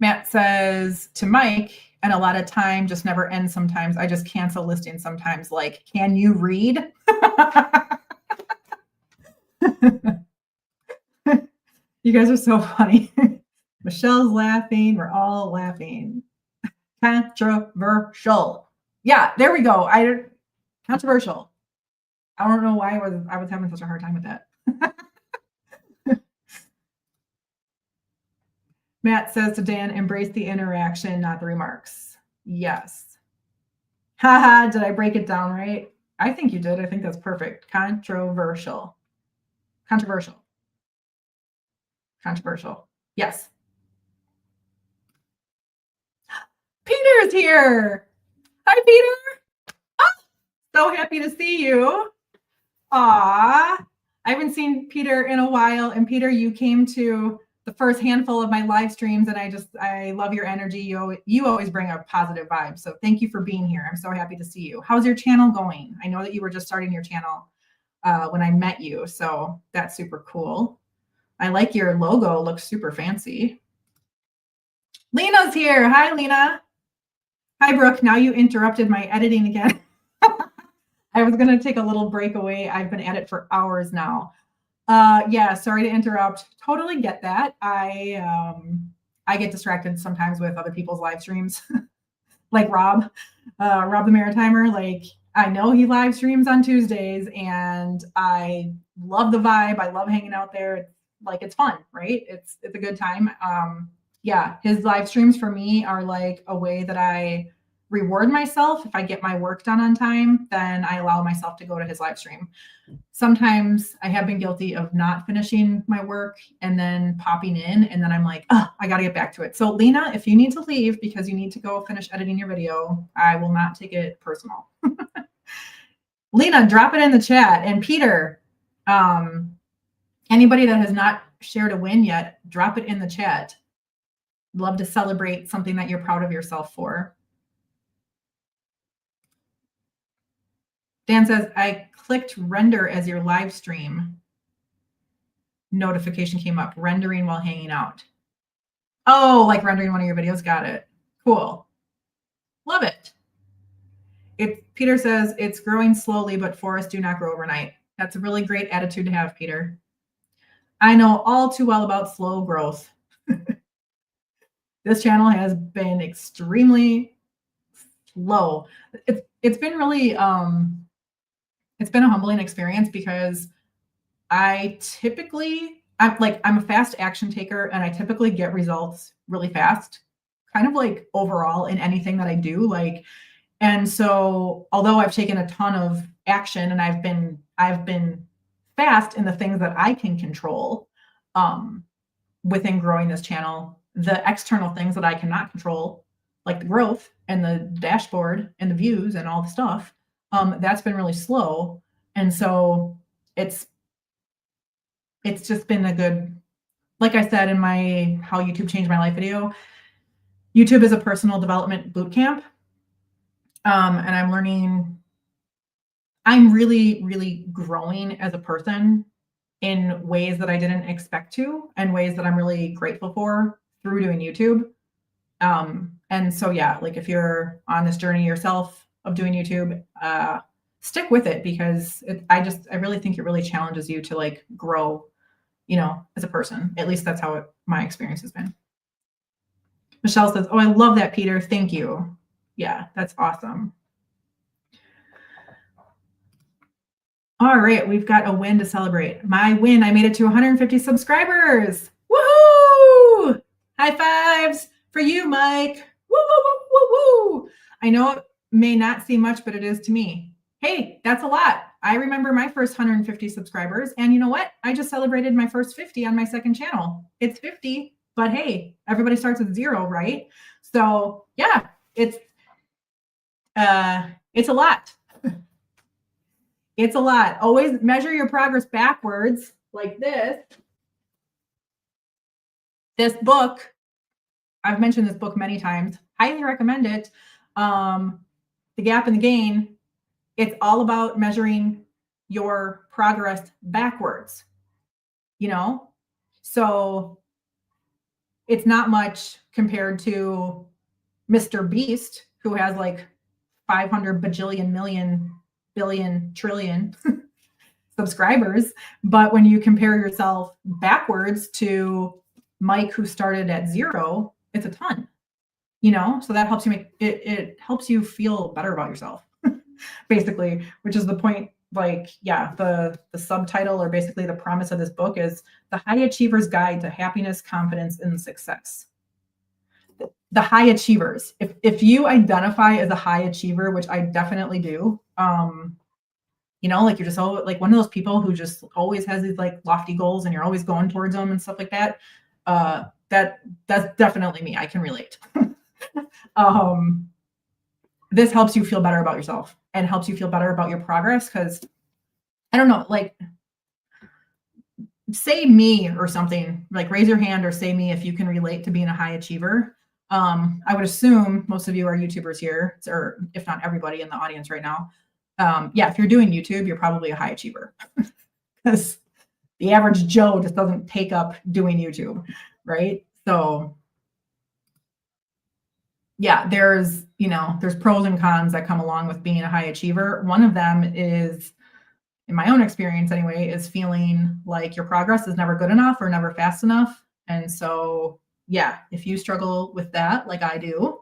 Matt says to Mike, and a lot of time just never ends sometimes. I just cancel listings sometimes. Like, can you read? You guys are so funny. Michelle's laughing. We're all laughing. Controversial. Yeah, there we go. Controversial. I don't know why I was having such a hard time with that. Matt says to Dan, embrace the interaction, not the remarks. Yes. Haha, did I break it down right? I think you did. I think that's perfect. Controversial. Controversial. Controversial. Yes. Peter's here. Hi, Peter. Oh, so happy to see you. Aw. I haven't seen Peter in a while. And Peter, you came to the first handful of my live streams, and I love your energy. You always bring a positive vibe. So thank you for being here. I'm so happy to see you. How's your channel going? I know that you were just starting your channel when I met you. So that's super cool. I like your logo. Looks super fancy. Lena's here. Hi, Lena. Hi, Brooke. Now you interrupted my editing again. I was going to take a little break away. I've been at it for hours now. Yeah, sorry to interrupt. Totally get that. I get distracted sometimes with other people's live streams, like Rob the Maritimer. Like, I know he live streams on Tuesdays, and I love the vibe. I love hanging out there. It's fun, right? It's a good time. Yeah, his live streams for me are like a way that I reward myself. If I get my work done on time, then I allow myself to go to his live stream. Sometimes I have been guilty of not finishing my work and then popping in, and then I'm like, oh, I got to get back to it. So Lena, if you need to leave because you need to go finish editing your video, I will not take it personal. Lena, drop it in the chat. And Peter, anybody that has not shared a win yet, drop it in the chat. Love to celebrate something that you're proud of yourself for. Dan says, I clicked render as your live stream. Notification came up, rendering while hanging out. Oh, like rendering one of your videos. Got it. Cool. Love it. Peter says, it's growing slowly, but forests do not grow overnight. That's a really great attitude to have, Peter. I know all too well about slow growth. This channel has been extremely slow. It's been really, it's been a humbling experience because I'm a fast action taker, and I typically get results really fast, kind of like overall in anything that I do. And so although I've taken a ton of action and I've been fast in the things that I can control within growing this channel, the external things that I cannot control, like the growth and the dashboard and the views and all the stuff, that's been really slow. And so it's just been a good, like I said in my How YouTube Changed My Life video, YouTube is a personal development boot camp. And I'm learning I'm really, really growing as a person in ways that I didn't expect to, and ways that I'm really grateful for through doing YouTube. And so, yeah, like if you're on this journey yourself of doing YouTube, stick with it, because I really think it really challenges you to like grow, as a person. At least that's how my experience has been. Michelle says, "Oh, I love that, Peter. Thank you." Yeah, that's awesome. All right, we've got a win to celebrate. My win, I made it to 150 subscribers. Woohoo! High fives for you, Mike. Woo, woo, woo, woo, woo. I know it may not seem much, but it is to me. Hey, that's a lot. I remember my first 150 subscribers, and you know what? I just celebrated my first 50 on my second channel. It's 50, but hey, everybody starts with 0, right? So yeah, it's a lot. It's a lot. Always measure your progress backwards, like this. This book, I've mentioned this book many times. Highly recommend it. The Gap and the Gain. It's all about measuring your progress backwards. So it's not much compared to Mr. Beast, who has like 500 bajillion million billion trillion subscribers. But when you compare yourself backwards to Mike, who started at 0, it's a ton, so that helps you it helps you feel better about yourself, basically, which is the point. Like, yeah, the subtitle, or basically the premise of this book, is The High Achiever's Guide to Happiness, Confidence, and Success. The high achievers, if you identify as a high achiever, which I definitely do, like you're just like one of those people who just always has these like lofty goals and you're always going towards them and stuff like that. That's definitely me. I can relate. This helps you feel better about yourself and helps you feel better about your progress. Cause I don't know, like say me or something, like raise your hand or say me if you can relate to being a high achiever. I would assume most of you are YouTubers here, or if not everybody in the audience right now. Yeah, if you're doing YouTube, you're probably a high achiever, because the average Joe just doesn't take up doing YouTube, right? So yeah, there's pros and cons that come along with being a high achiever. One of them is, in my own experience anyway, is feeling like your progress is never good enough or never fast enough. And so, yeah, if you struggle with that, like I do,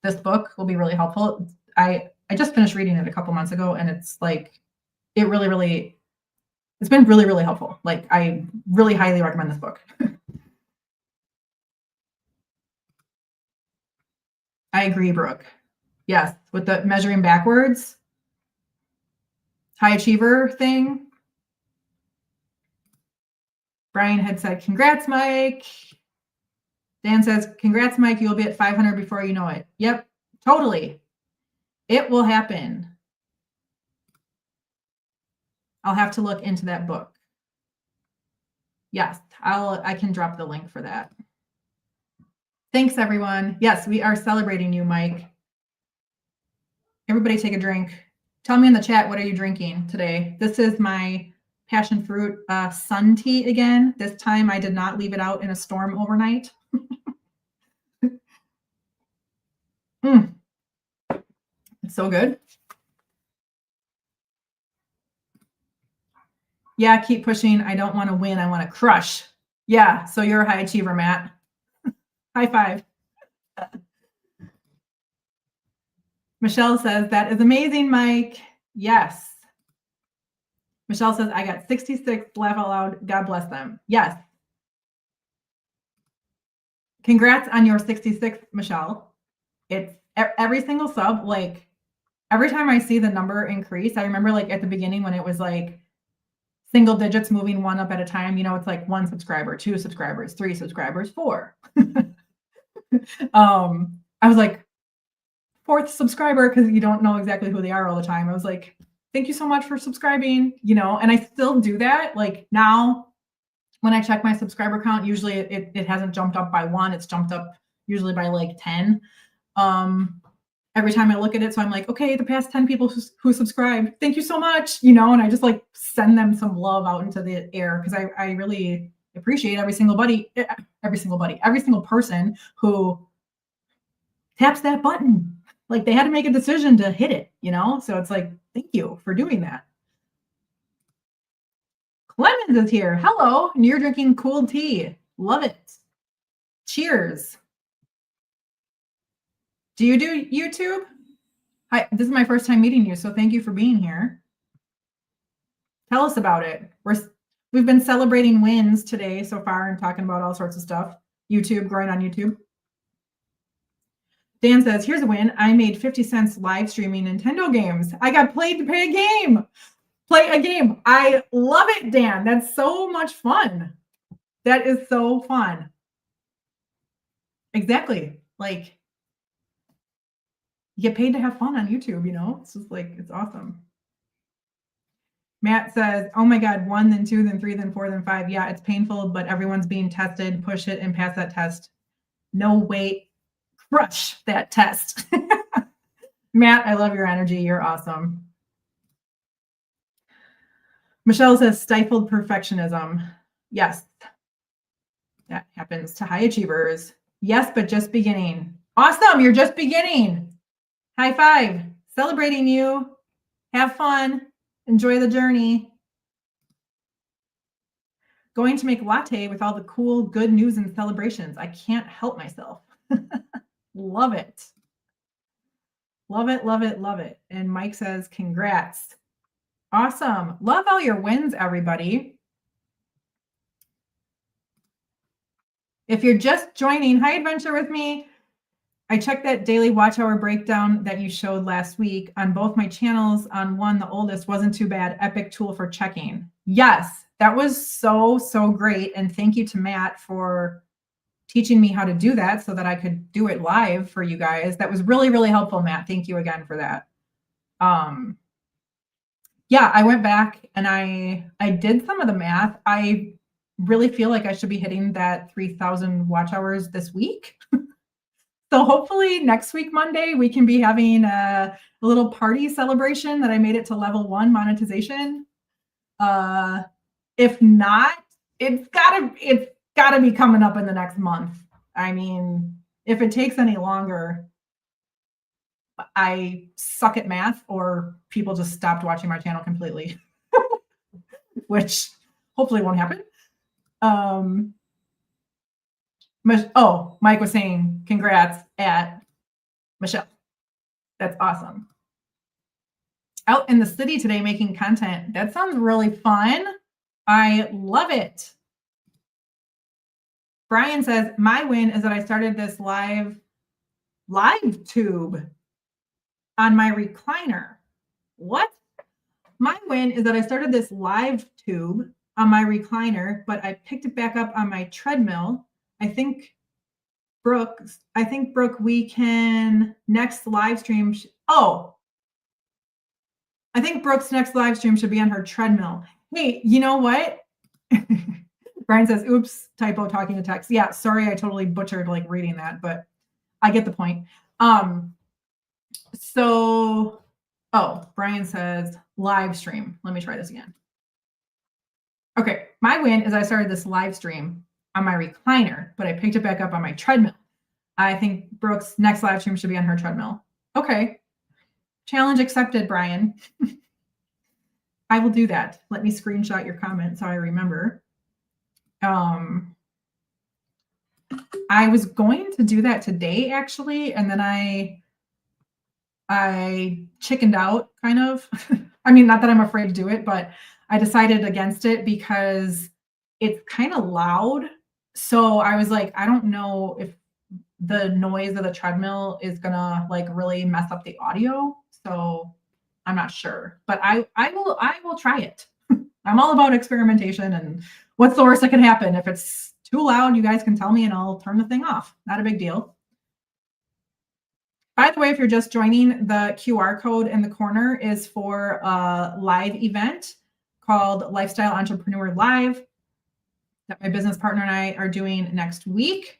this book will be really helpful. I just finished reading it a couple months ago, and it's like, it's been really, really helpful. Like, I really highly recommend this book. I agree, Brooke. Yes, with the measuring backwards, high achiever thing. Brian had said, "Congrats, Mike." Dan says, "Congrats, Mike. You'll be at 500 before you know it." Yep, totally. It will happen. I'll have to look into that book. Yes, I can drop the link for that. Thanks, everyone. Yes, we are celebrating you, Mike. Everybody take a drink. Tell me in the chat, what are you drinking today? This is my passion fruit sun tea again. This time I did not leave it out in a storm overnight. It's so good. Yeah, keep pushing. I don't want to win. I want to crush. Yeah, so you're a high achiever, Matt. High five. Michelle says, "That is amazing, Mike." Yes. Michelle says, "I got 66. Laugh out loud. God bless them." Yes. Congrats on your 66, Michelle. It's every single sub, like every time I see the number increase, I remember like at the beginning when it was like single digits moving one up at a time, it's like 1 subscriber, 2 subscribers, 3 subscribers, 4. I was like, 4th subscriber, because you don't know exactly who they are all the time. I was like, thank you so much for subscribing, and I still do that. Like now, when I check my subscriber count, usually it hasn't jumped up by 1. It's jumped up usually by like 10. every time I look at it. So I'm like, okay, the past 10 people who subscribed, thank you so much, you know, and I just like send them some love out into the air because I really appreciate every single person who taps that button. Like they had to make a decision to hit it, you know? So it's like, thank you for doing that. Clemens is here. Hello. And you're drinking cool tea. Love it. Cheers. Do you do YouTube? Hi, this is my first time meeting you, so thank you for being here. Tell us about it. We've been celebrating wins today so far and talking about all sorts of stuff. YouTube, growing on YouTube. Dan says, here's a win. I made 50 cents live streaming Nintendo games. I got paid to play a game. I love it, Dan. That's so much fun. That is so fun. Exactly. Like, you get paid to have fun on YouTube, you know? It's just like, it's awesome. Matt says, oh my God, 1, then 2, then 3, then 4, then 5. Yeah, it's painful, but everyone's being tested. Push it and pass that test. No, wait, crush that test. Matt, I love your energy. You're awesome. Michelle says, stifled perfectionism. Yes, that happens to high achievers. Yes, but just beginning. Awesome, you're just beginning. High five, celebrating you. Have fun. Enjoy the journey. Going to make latte with all the cool, good news and celebrations. I can't help myself. Love it. Love it, love it, love it. And Mike says, congrats. Awesome. Love all your wins, everybody. If you're just joining, hi, Adventure with me. I checked that daily watch hour breakdown that you showed last week on both my channels. On one, the oldest, wasn't too bad. Epic tool for checking. Yes, that was so, so great. And thank you to Matt for teaching me how to do that so that I could do it live for you guys. That was really, really helpful, Matt. Thank you again for that. Yeah, I went back and I did some of the math. I really feel like I should be hitting that 3,000 watch hours this week. So hopefully next week, Monday, we can be having a little party celebration that I made it to level 1 monetization. If not, it's gotta be coming up in the next month. I mean, if it takes any longer, I suck at math or people just stopped watching my channel completely, which hopefully won't happen. Mike was saying congrats at Michelle. That's awesome. Out in the city today making content. That sounds really fun. I love it. Brian says, my win is that I started this live tube on my recliner. What? My win is that I started this live tube on my recliner, but I picked it back up on my treadmill. I think Brooke, we can next live stream. I think Brooke's next live stream should be on her treadmill. Hey, you know what? Brian says, oops, typo talking to text. Yeah, sorry, I totally butchered like reading that, but I get the point. Brian says live stream. Let me try this again. Okay, my win is I started this live stream on my recliner, but I picked it back up on my treadmill. I think Brooke's next live stream should be on her treadmill. Okay. Challenge accepted, Brian. I will do that. Let me screenshot your comment so I remember. I was going to do that today, actually, and then I chickened out, kind of. I mean, not that I'm afraid to do it, but I decided against it because it's kind of loud. So I was like, I don't know if the noise of the treadmill is gonna like really mess up the audio. So I'm not sure, but I will try it. I'm all about experimentation, and what's the worst that can happen? If it's too loud, you guys can tell me and I'll turn the thing off. Not a big deal. By the way, if you're just joining, the QR code in the corner is for a live event called Lifestyle Entrepreneur Live that my business partner and I are doing next week.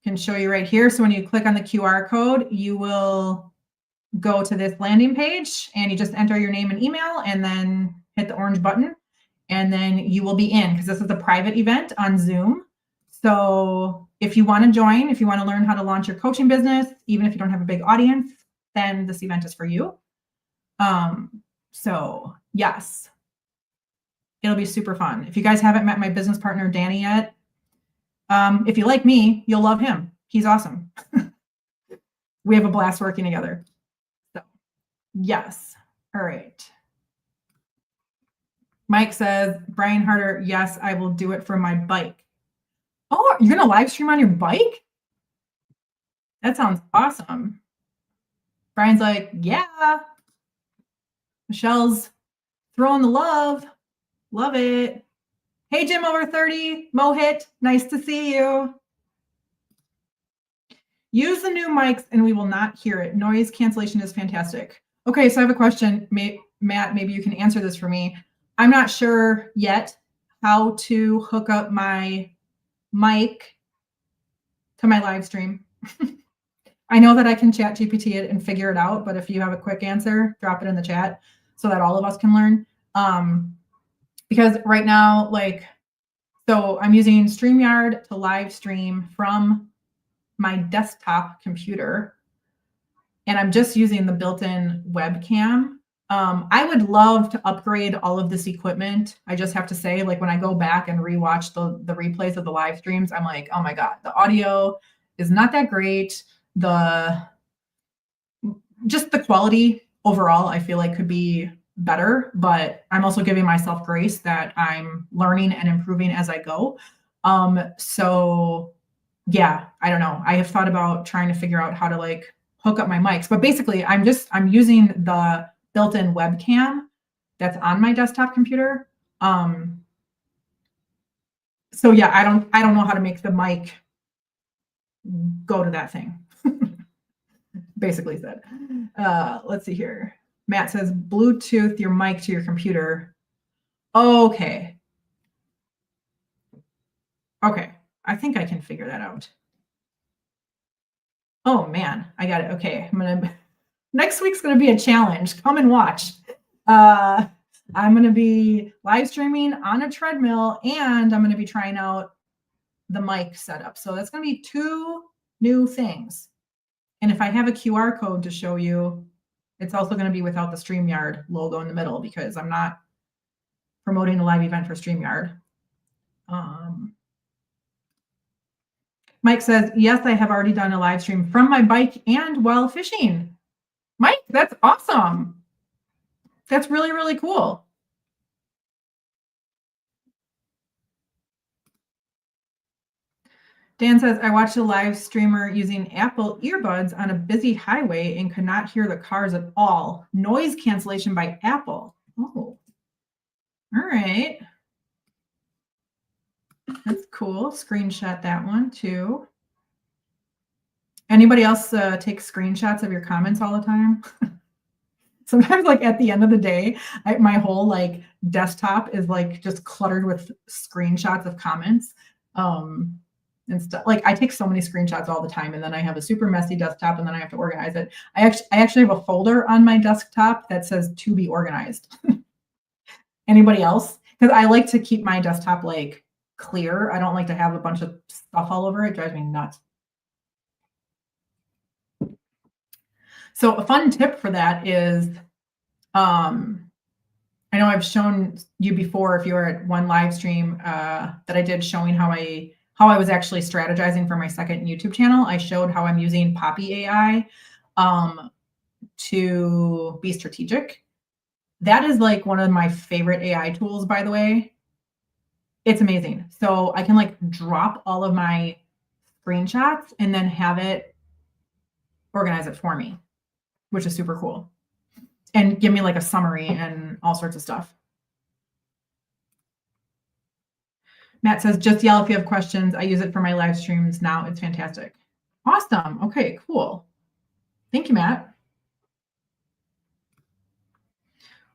can show you right here. So when you click on the QR code, you will go to this landing page and you just enter your name and email and then hit the orange button. And then you will be in, because this is a private event on Zoom. So if you want to join, if you want to learn how to launch your coaching business, even if you don't have a big audience, then this event is for you. So yes, it'll be super fun. If you guys haven't met my business partner, Danny, yet, if you like me, you'll love him. He's awesome. We have a blast working together. So yes. All right. Mike says, Brian Harder, yes, I will do it from my bike. Oh, you're going to live stream on your bike? That sounds awesome. Brian's like, yeah. Michelle's throwing the love. Love it. Hey, Jim over 30, Mohit, nice to see you. Use the new mics and we will not hear it. Noise cancellation is fantastic. Okay, so I have a question. Matt, maybe you can answer this for me. I'm not sure yet how to hook up my mic to my live stream. I know that I can chat GPT it and figure it out, but if you have a quick answer, drop it in the chat so that all of us can learn. Because right now, so I'm using StreamYard to live stream from my desktop computer, and I'm just using the built-in webcam. I would love to upgrade all of this equipment. I just have to say, when I go back and rewatch the replays of the live streams, I'm like, oh my God, the audio is not that great. Just the quality overall, I feel like could be better, but I'm also giving myself grace that I'm learning and improving as I go. So yeah, I don't know. I have thought about trying to figure out how to hook up my mics, but basically I'm using the built-in webcam that's on my desktop computer. So yeah, I don't know how to make the mic go to that thing. Basically said. Let's see here. Matt says, Bluetooth your mic to your computer. Okay. Okay. I think I can figure that out. Oh man, I got it. Okay. Next week's going to be a challenge. Come and watch. I'm going to be live streaming on a treadmill and I'm going to be trying out the mic setup. So that's going to be 2 new things. And if I have a QR code to show you, it's also going to be without the StreamYard logo in the middle because I'm not promoting a live event for StreamYard. Mike says, yes, I have already done a live stream from my bike and while fishing. Mike, that's awesome. That's really, really cool. Dan says, I watched a live streamer using Apple earbuds on a busy highway and could not hear the cars at all. Noise cancellation by Apple. Oh, all right. That's cool. Screenshot that one too. Anybody else take screenshots of your comments all the time? Sometimes at the end of the day, my whole desktop is just cluttered with screenshots of comments. And stuff. I take so many screenshots all the time, and then I have a super messy desktop, and then I have to organize it. I actually have a folder on my desktop that says to be organized. Anybody else? Because I like to keep my desktop clear. I don't like to have a bunch of stuff all over. It drives me nuts. So a fun tip for that is, I know I've shown you before, if you were at one live stream that I did showing how I was actually strategizing for my second YouTube channel. I showed how I'm using Poppy AI to be strategic. That is one of my favorite AI tools, by the way. It's amazing. So I can drop all of my screenshots and then have it organize it for me, which is super cool. And give me a summary and all sorts of stuff. Matt says, just yell if you have questions. I use it for my live streams now. It's fantastic. Awesome. Okay, cool. Thank you, Matt.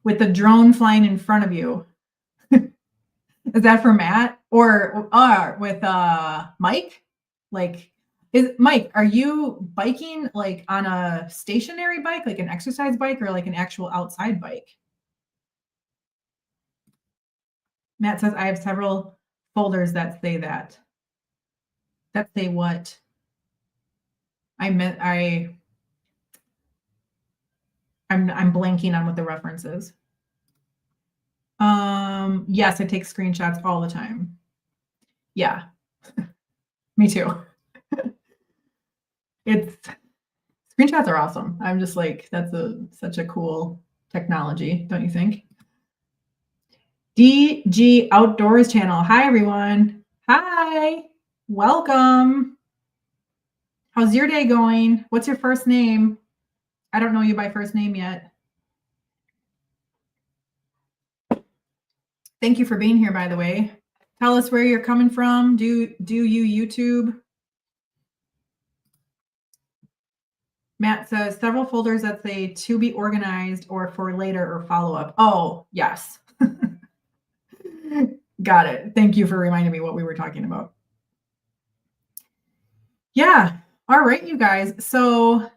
With the drone flying in front of you. Is that for Matt or with Mike? Mike, are you biking like on a stationary bike, like an exercise bike, or like an actual outside bike? Matt says, I have several folders that say that. That say what? I'm blanking on what the reference is. Yes, I take screenshots all the time. Yeah. Me too. Screenshots are awesome. I'm just like, that's such a cool technology, don't you think? DG Outdoors channel. Hi, everyone. Hi. Welcome. How's your day going? What's your first name? I don't know you by first name yet. Thank you for being here, by the way. Tell us where you're coming from. Do you YouTube? Matt says several folders that say to be organized or for later or follow-up. Oh, yes. Got it. Thank you for reminding me what we were talking about. Yeah. All right, you guys. So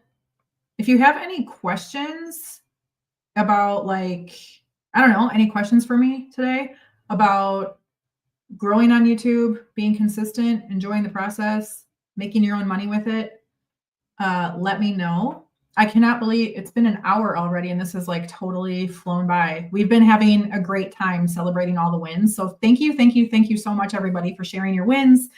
if you have any questions about like, I don't know, any questions for me today about growing on YouTube, being consistent, enjoying the process, making your own money with it, let me know. I cannot believe it's been an hour already and this is like totally flown by. We've been having a great time celebrating all the wins. So thank you so much, everybody, for sharing your wins,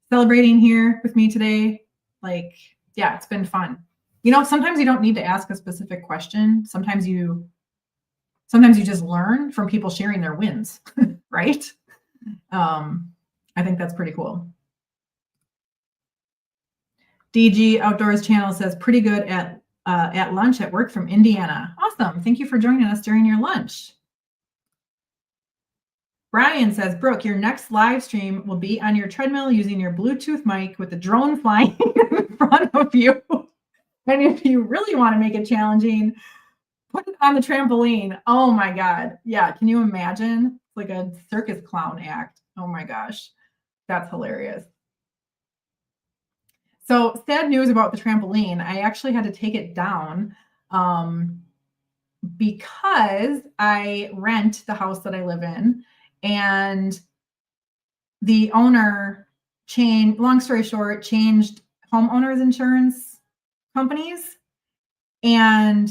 celebrating here with me today. Like, yeah, it's been fun. You know, sometimes you don't need to ask a specific question. Sometimes you just learn from people sharing their wins, right? I think that's pretty cool. DG Outdoors channel says pretty good at lunch at work from Indiana. Awesome. Thank you for joining us during your lunch. Brian says, Brooke, your next live stream will be on your treadmill using your Bluetooth mic with the drone flying in front of you. And if you really want to make it challenging, put it on the trampoline. Oh my God. Yeah. Can you imagine? Like a circus clown act. Oh my gosh. That's hilarious. So sad news about the trampoline. I actually had to take it down because I rent the house that I live in, and the owner long story short, changed homeowners insurance companies. And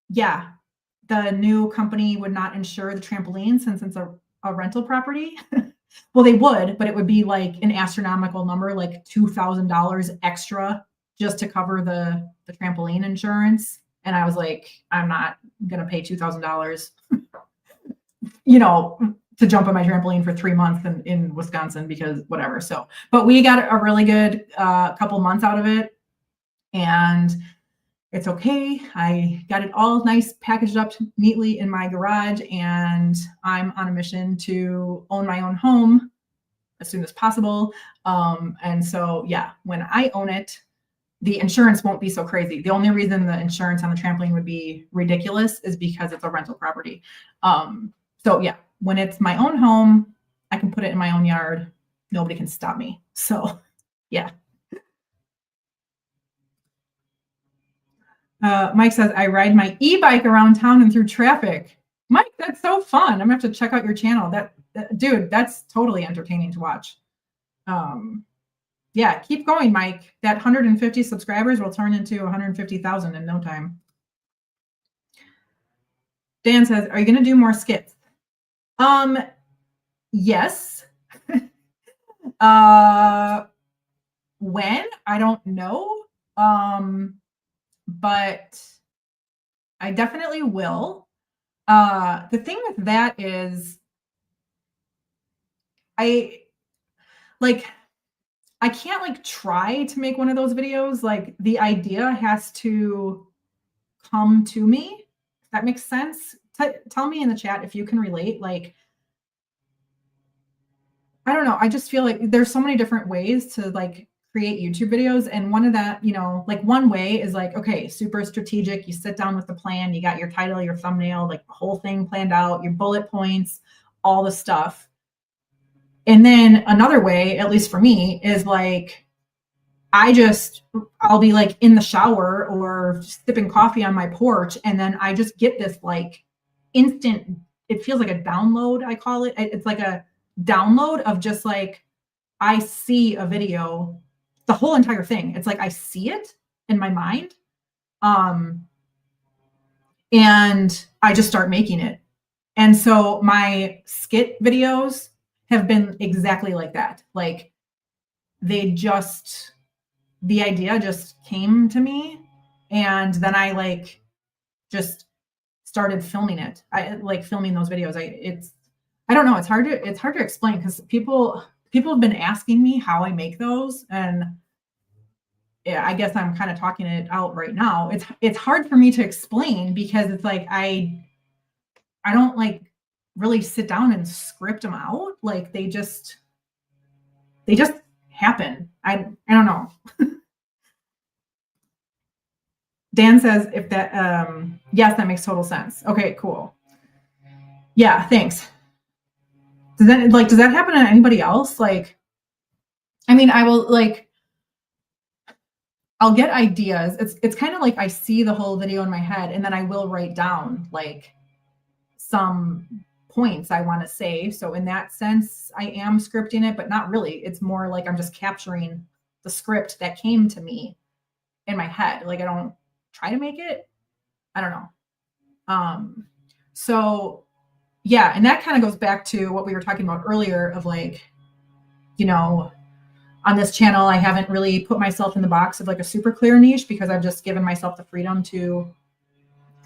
yeah, the new company would not insure the trampoline since it's a rental property. Well, they would, but it would be like an astronomical number, like $2,000 extra just to cover the trampoline insurance. And I was like, I'm not going to pay $2,000, you know, to jump on my trampoline for 3 months in Wisconsin because whatever. So, but we got a really good couple months out of it, and it's okay. I got it all nice, packaged up neatly in my garage, and I'm on a mission to own my own home as soon as possible. And so, yeah, when I own it, the insurance won't be so crazy. The only reason the insurance on the trampoline would be ridiculous is because it's a rental property. So yeah, when it's my own home, I can put it in my own yard. Nobody can stop me. So yeah. Mike says, I ride my e-bike around town and through traffic. Mike, that's so fun. I'm gonna have to check out your channel. Dude, that's totally entertaining to watch. Yeah, keep going, Mike. That 150 subscribers will turn into 150,000 in no time. Dan says, are you going to do more skits? Yes. When? I don't know. But I definitely will. The thing with that is I can't like try to make one of those videos. Like the idea has to come to me. If that makes sense. Tell me in the chat if you can relate. Like, I don't know. I just feel like there's so many different ways to like create YouTube videos. And one of that, you know, like one way is like, okay, super strategic. You sit down with the plan, you got your title, your thumbnail, like the whole thing planned out, your bullet points, all the stuff. And then another way, at least for me, is like, I'll be like in the shower or sipping coffee on my porch, and then I just get this like instant, it feels like a download, I call it. It's like a download of just like, I see a video, the whole entire thing. It's like I see it in my mind. And I just start making it. And so my skit videos have been exactly like that. Like the idea just came to me, and then I like just started filming it. I like filming those videos. I don't know. It's hard to explain, because people have been asking me how I make those, and yeah, I guess I'm kind of talking it out right now. It's hard for me to explain, because it's like I don't like really sit down and script them out. Like they just happen. I don't know. Dan says, if that yes, that makes total sense. Okay, cool. Yeah, thanks. Does that happen to anybody else? Like, I mean, I'll get ideas. It's kind of like I see the whole video in my head, and then I will write down like some points I want to say. So in that sense, I am scripting it, but not really. It's more like I'm just capturing the script that came to me in my head. Like I don't try to make it. I don't know. So yeah, and that kind of goes back to what we were talking about earlier of like, on this channel, I haven't really put myself in the box of like a super clear niche, because I've just given myself the freedom to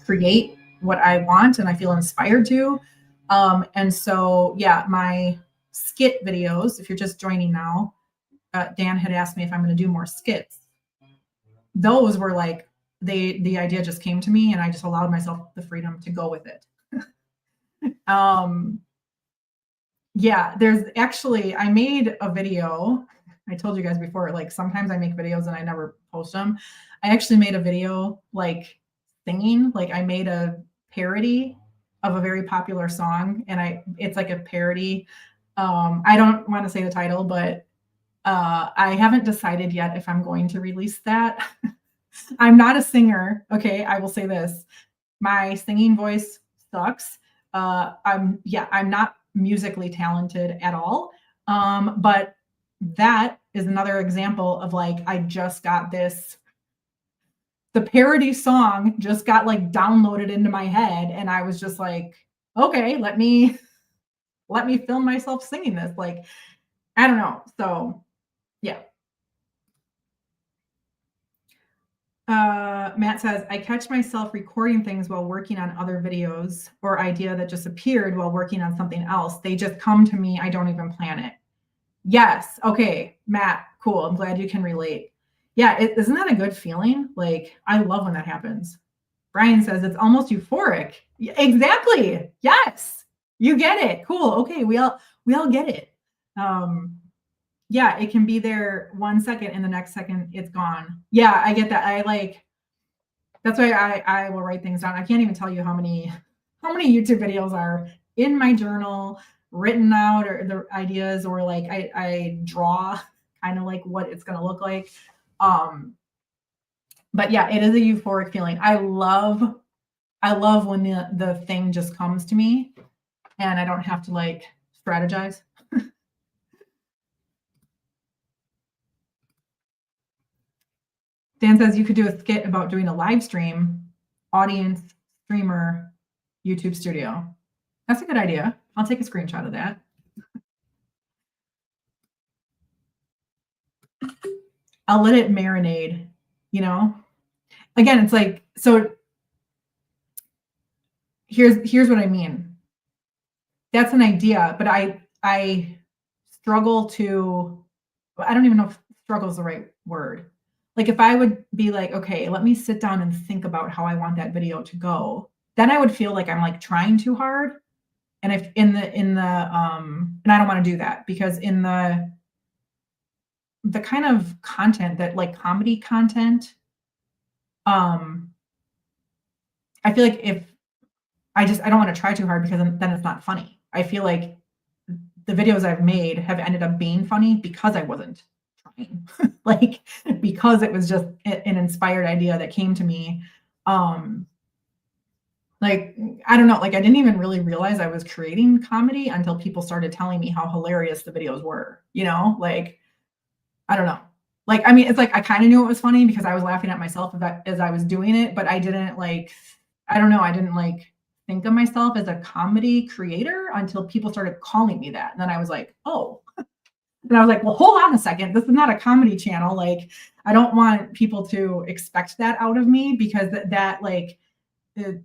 create what I want and I feel inspired to. And so, yeah, my skit videos, if you're just joining now, Dan had asked me if I'm going to do more skits. Those were like, the idea just came to me, and I just allowed myself the freedom to go with it. Yeah, I made a video. I told you guys before, like sometimes I make videos and I never post them. I actually made a video like singing, like I made a parody of a very popular song, and it's like a parody. I don't want to say the title, but I haven't decided yet if I'm going to release that. I'm not a singer. Okay, I will say this. My singing voice sucks. I'm not musically talented at all. But that is another example of like, I just got the parody song just got like downloaded into my head, and I was just like, okay, let me film myself singing this. Like, I don't know. So yeah. Matt says, I catch myself recording things while working on other videos, or idea that just appeared while working on something else. They just come to me. I don't even plan it. Yes. Okay, Matt, cool. I'm glad you can relate. Yeah, isn't that a good feeling? Like, I love when that happens. Brian says it's almost euphoric. Exactly. Yes. You get it. Cool. Okay, we all get it. Yeah, it can be there 1 second and the next second it's gone. Yeah, I get that. That's why I will write things down. I can't even tell you how many YouTube videos are in my journal, written out, or the ideas, or like I draw kind of like what it's gonna look like. But yeah, it is a euphoric feeling. I love when the thing just comes to me and I don't have to like strategize. Dan says you could do a skit about doing a live stream, audience, streamer, YouTube studio. That's a good idea. I'll take a screenshot of that. I'll let it marinate, Again, it's like, so here's what I mean. That's an idea, but I struggle to, I don't even know if struggle is the right word. Like if I would be like, okay, let me sit down and think about how I want that video to go, then I would feel like I'm like trying too hard. And if and I don't want to do that, because in the kind of content that like comedy content, I feel like if I don't want to try too hard, because then it's not funny. I feel like the videos I've made have ended up being funny because I wasn't crying, like, because it was just an inspired idea that came to me. Like, I don't know, like I didn't even really realize I was creating comedy until people started telling me how hilarious the videos were, like, I don't know. Like, I mean, it's like I kind of knew it was funny because I was laughing at myself as I was doing it, but I didn't like, I don't know, I didn't like think of myself as a comedy creator until people started calling me that. And then I was like, oh. And I was like, well, hold on a second. This is not a comedy channel. Like, I don't want people to expect that out of me because that like, it,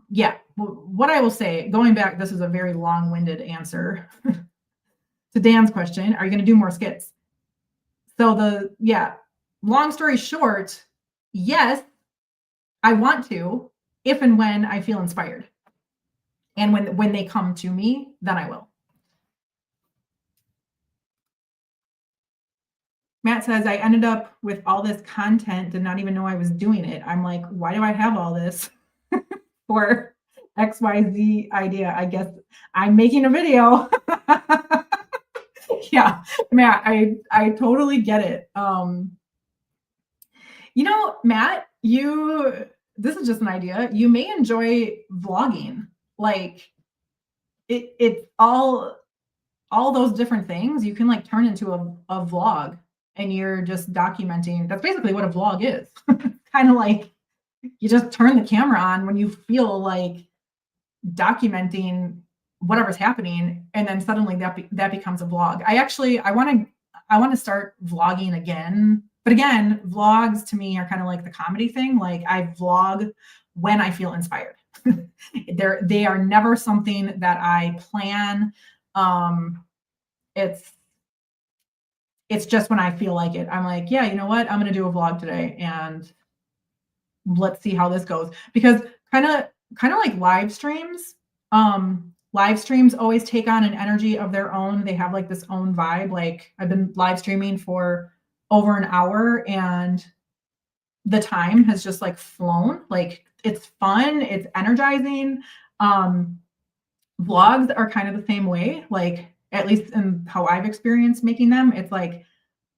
yeah. What I will say, going back, this is a very long-winded answer to Dan's question. Are you going to do more skits? So long story short, yes, I want to, if and when I feel inspired. And when they come to me, then I will. Matt says, I ended up with all this content, did not even know I was doing it. I'm like, why do I have all this for XYZ idea? I guess I'm making a video. Yeah, Matt, I totally get it. Matt, this is just an idea. You may enjoy vlogging. Like it's all those different things you can like turn into a vlog, and you're just documenting. That's basically what a vlog is. Kind of like you just turn the camera on when you feel like documenting whatever's happening, and then suddenly that becomes a vlog. I want to start vlogging again. But again, vlogs to me are kind of like the comedy thing. Like I vlog when I feel inspired. They are never something that I plan. It's just when I feel like it. I'm like, yeah, you know what? I'm going to do a vlog today and let's see how this goes. Because kind of like live streams, always take on an energy of their own. They have like this own vibe. Like I've been live streaming for over an hour and the time has just like flown. Like it's fun, it's energizing. Vlogs are kind of the same way, like at least in how I've experienced making them. It's like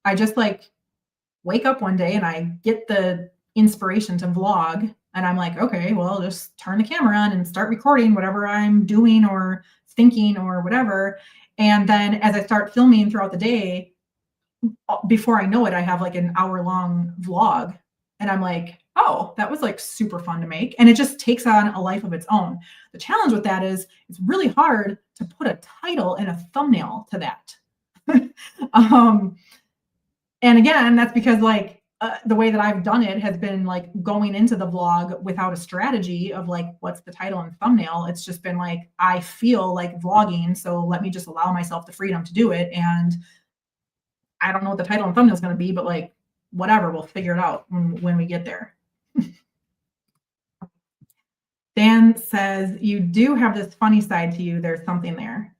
I just like wake up one day and I get the inspiration to vlog, and I'm like, okay, well, just turn the camera on and start recording whatever I'm doing or thinking or whatever. And then as I start filming throughout the day, before I know it, I have like an hour-long vlog, and I'm like, oh, that was like super fun to make. And it just takes on a life of its own. The challenge with that is it's really hard to put a title and a thumbnail to that. And again, that's because like the way that I've done it has been like going into the vlog without a strategy of like, what's the title and thumbnail? It's just been like, I feel like vlogging, so let me just allow myself the freedom to do it. And I don't know what the title and thumbnail is going to be, but like, whatever, we'll figure it out when we get there. Dan says, you do have this funny side to you. There's something there.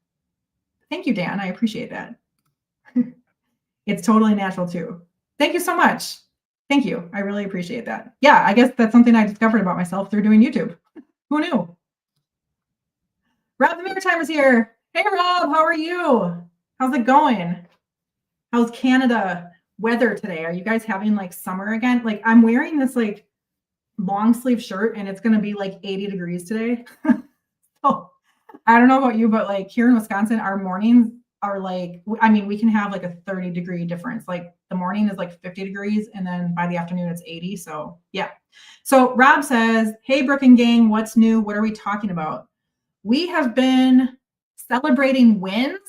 Thank you, Dan. I appreciate that. It's totally natural too. Thank you so much. Thank you. I really appreciate that. Yeah, I guess that's something I discovered about myself through doing YouTube. Who knew? Rob the Maritimer's here. Hey, Rob, how are you? How's it going? How's Canada weather today? Are you guys having like summer again? Like I'm wearing this like long sleeve shirt and it's going to be like 80 degrees today. So I don't know about you, but like here in Wisconsin, our mornings are like, I mean, we can have like a 30-degree difference. Like the morning is like 50 degrees and then by the afternoon it's 80. So yeah. So Rob says, hey, Brooke and gang, what's new? What are we talking about? We have been celebrating wins.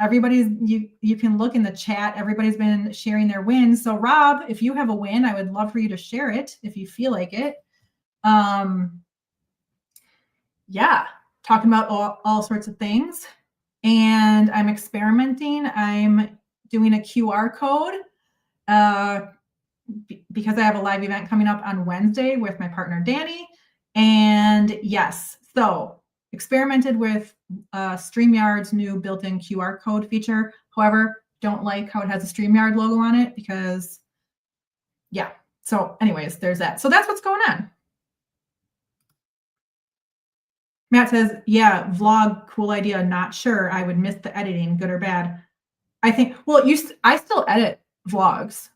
You can look in the chat. Everybody's been sharing their wins. So Rob, if you have a win, I would love for you to share it if you feel like it. Yeah, talking about all sorts of things. And I'm experimenting. I'm doing a QR code because I have a live event coming up on Wednesday with my partner, Danny. And yes, so experimented with StreamYard's new built-in QR code feature. However, don't like how it has a StreamYard logo on it because, yeah. So anyways, there's that. So that's what's going on. Matt says, yeah, vlog, cool idea. Not sure. I would miss the editing, good or bad. I think, well, I still edit vlogs,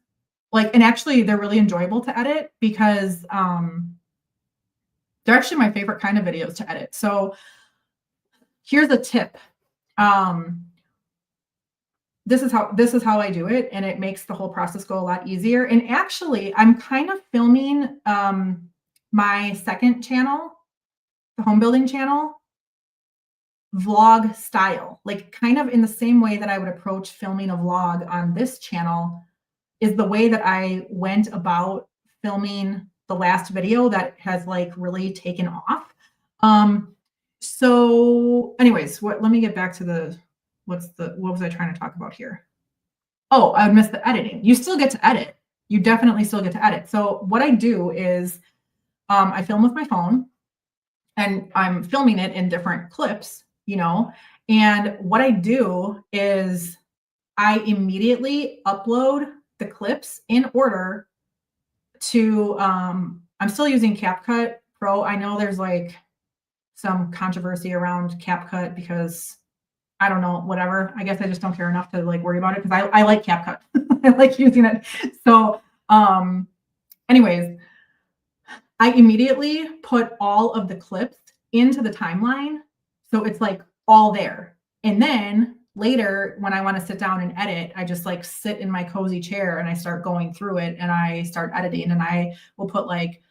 like, and actually they're really enjoyable to edit because they're actually my favorite kind of videos to edit. So here's a tip. Um, this is how I do it, and it makes the whole process go a lot easier. And actually, I'm kind of filming my second channel, the home building channel, vlog style, like kind of in the same way that I would approach filming a vlog on this channel is the way that I went about filming the last video that has like really taken off. So anyways, let me get back to what was I trying to talk about here? Oh, I would miss the editing. You still get to edit. You definitely still get to edit. So what I do is I film with my phone and I'm filming it in different clips, and what I do is I immediately upload the clips in order to I'm still using CapCut Pro. I know there's like some controversy around CapCut because I don't know, whatever. I guess I just don't care enough to like worry about it because I like CapCut. I like using it. So anyways, I immediately put all of the clips into the timeline. So it's like all there. And then later when I want to sit down and edit, I just like sit in my cozy chair and I start going through it and I start editing, and I will put like,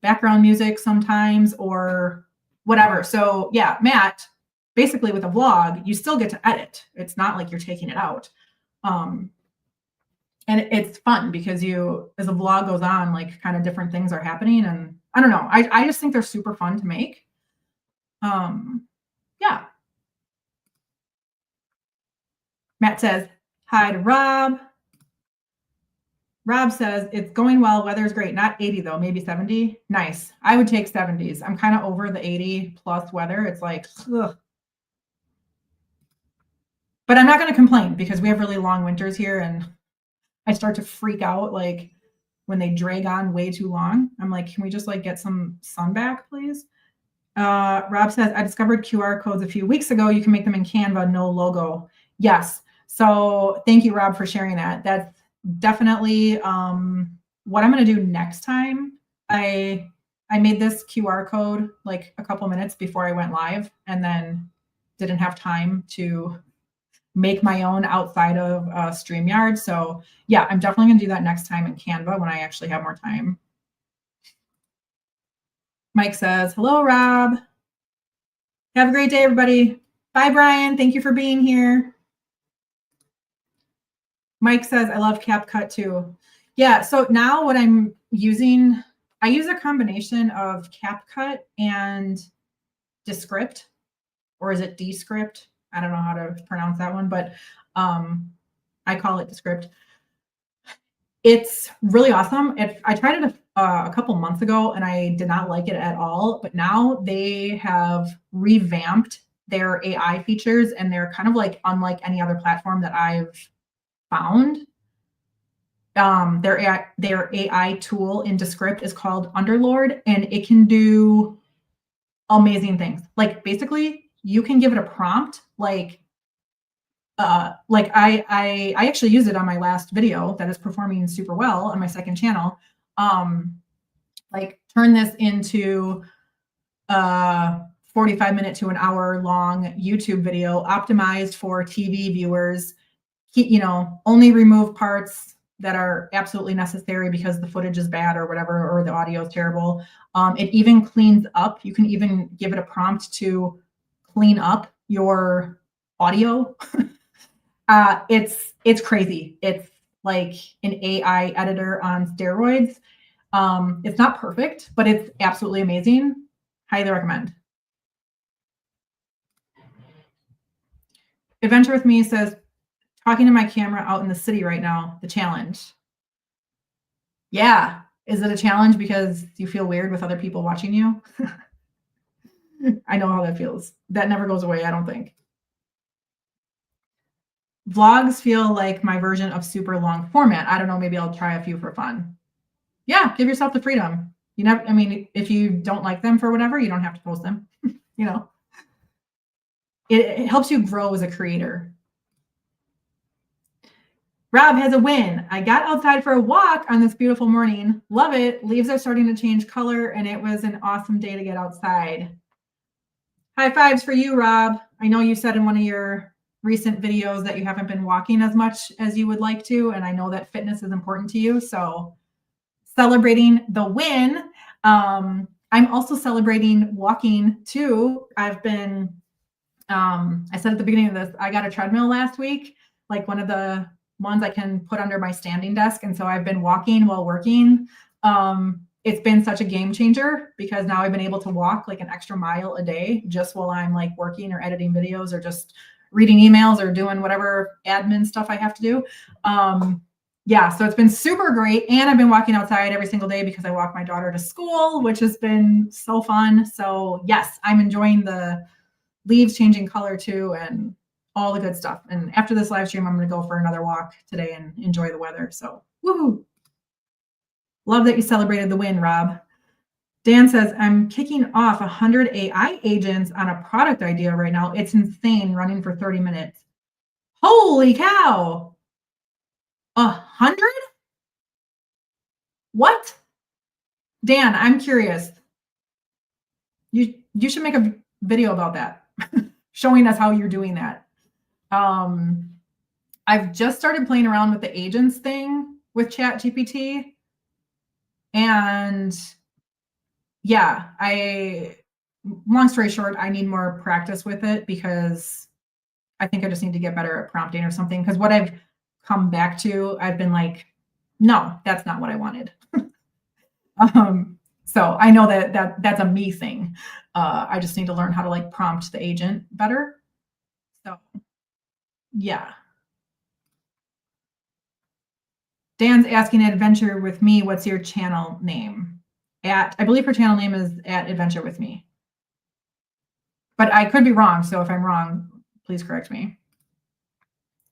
background music sometimes or whatever. So yeah, Matt, basically with a vlog, you still get to edit. It's not like you're taking it out. And it's fun because as a vlog goes on, like kind of different things are happening. And I don't know, I just think they're super fun to make. Yeah. Matt says, hi to Rob. Rob says, it's going well. Weather's great. Not 80 though, maybe 70. Nice. I would take 70s. I'm kind of over the 80 plus weather. It's like, ugh. But I'm not going to complain because we have really long winters here and I start to freak out like when they drag on way too long. I'm like, can we just like get some sun back, please? Rob says, I discovered QR codes a few weeks ago. You can make them in Canva, no logo. Yes. So thank you, Rob, for sharing that. That's definitely what I'm going to do next time. I made this QR code like a couple minutes before I went live and then didn't have time to make my own outside of StreamYard. So yeah, I'm definitely going to do that next time in Canva when I actually have more time. Mike says, hello, Rob. Have a great day, everybody. Bye, Brian. Thank you for being here. Mike says, I love CapCut too. Yeah, so now what I'm using, I use a combination of CapCut and Descript, or is it Descript? I don't know how to pronounce that one, but I call it Descript. It's really awesome. I tried it a couple months ago and I did not like it at all, but now they have revamped their AI features and they're kind of like unlike any other platform that I've found. Their AI tool in Descript is called Underlord, and it can do amazing things. Like basically, you can give it a prompt. Like I actually used it on my last video that is performing super well on my second channel. Like turn this into a 45-minute to an hour long YouTube video optimized for TV viewers. Only remove parts that are absolutely necessary because the footage is bad or whatever, or the audio is terrible. It even cleans up. You can even give it a prompt to clean up your audio. It's crazy. It's like an AI editor on steroids. It's not perfect, but it's absolutely amazing. Highly recommend. Adventure with Me says, talking to my camera out in the city right now, the challenge. Yeah. Is it a challenge because you feel weird with other people watching you? I know how that feels. That never goes away, I don't think. Vlogs feel like my version of super long format. I don't know, maybe I'll try a few for fun. Yeah, give yourself the freedom. If you don't like them for whatever, you don't have to post them. It helps you grow as a creator. Rob has a win. I got outside for a walk on this beautiful morning. Love it. Leaves are starting to change color, and it was an awesome day to get outside. High fives for you, Rob. I know you said in one of your recent videos that you haven't been walking as much as you would like to, and I know that fitness is important to you. So celebrating the win. I'm also celebrating walking too. I've been, I said at the beginning of this, I got a treadmill last week, like one of the ones I can put under my standing desk. And so I've been walking while working. It's been such a game changer because now I've been able to walk like an extra mile a day just while I'm like working or editing videos or just reading emails or doing whatever admin stuff I have to do. Yeah, so it's been super great. And I've been walking outside every single day because I walk my daughter to school, which has been so fun. So yes, I'm enjoying the leaves changing color too and all the good stuff. And after this live stream, I'm going to go for another walk today and enjoy the weather. So woohoo. Love that you celebrated the win, Rob. Dan says, I'm kicking off 100 AI agents on a product idea right now. It's insane running for 30 minutes. Holy cow. 100? What? Dan, I'm curious. You should make a video about that, showing us how you're doing that. I've just started playing around with the agents thing with ChatGPT. And yeah, long story short, I need more practice with it because I think I just need to get better at prompting or something. Because what I've come back to, I've been like, no, that's not what I wanted. So I know that's a me thing. I just need to learn how to like prompt the agent better. So yeah. Dan's asking Adventure with Me, what's your channel name? I believe her channel name is at Adventure with Me. But I could be wrong. So if I'm wrong, please correct me.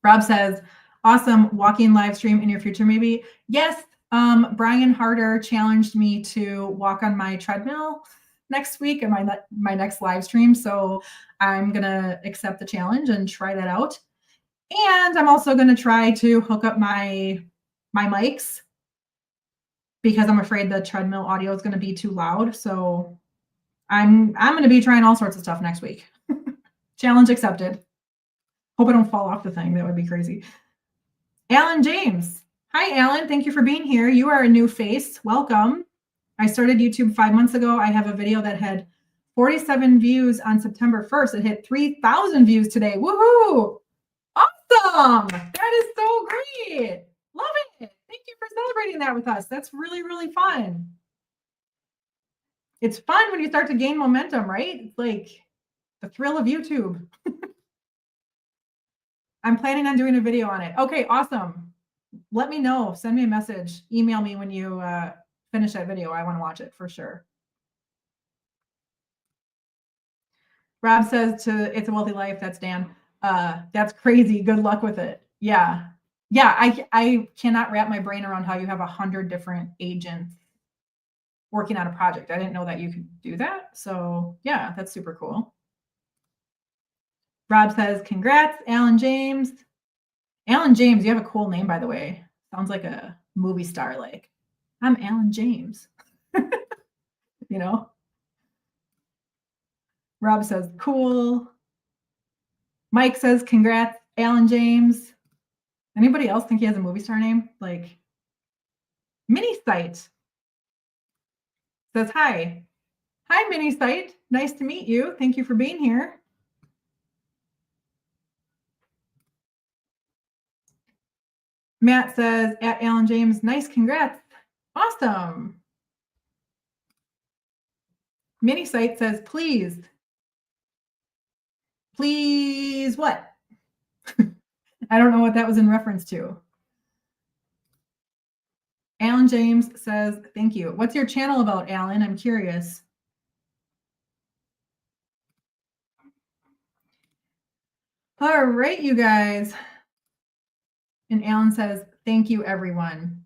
Rob says, awesome walking live stream in your future, maybe. Yes, Brian Harder challenged me to walk on my treadmill next week in my next live stream. So I'm going to accept the challenge and try that out. And I'm also going to try to hook up my mics because I'm afraid the treadmill audio is going to be too loud. So I'm going to be trying all sorts of stuff next week. Challenge accepted. Hope I don't fall off the thing. That would be crazy. Alan James. Hi, Alan. Thank you for being here. You are a new face. Welcome. I started YouTube 5 months ago. I have a video that had 47 views on September 1st. It hit 3,000 views today. Woohoo! Awesome. That is so great. Love it. Thank you for celebrating that with us. That's really, really fun. It's fun when you start to gain momentum, right? It's like the thrill of YouTube. I'm planning on doing a video on it. Okay, awesome. Let me know. Send me a message. Email me when you finish that video. I want to watch it for sure. Rob says It's a Wealthy Life. That's Dan. That's crazy. Good luck with it. Yeah. Yeah, I cannot wrap my brain around how you have 100 different agents working on a project. I didn't know that you could do that. So yeah, that's super cool. Rob says, congrats, Alan James. Alan James, you have a cool name, by the way. Sounds like a movie star, like, I'm Alan James. You know? Rob says, cool. Mike says, congrats, Alan James. Anybody else think he has a movie star name? Like, Mini Site says, hi. Hi, Mini Site. Nice to meet you. Thank you for being here. Matt says, at Alan James, nice, congrats. Awesome. Mini Site says, please what? I don't know what that was in reference to. Alan James says, thank you. What's your channel about, Alan? I'm curious. All right, you guys. And Alan says, thank you, everyone.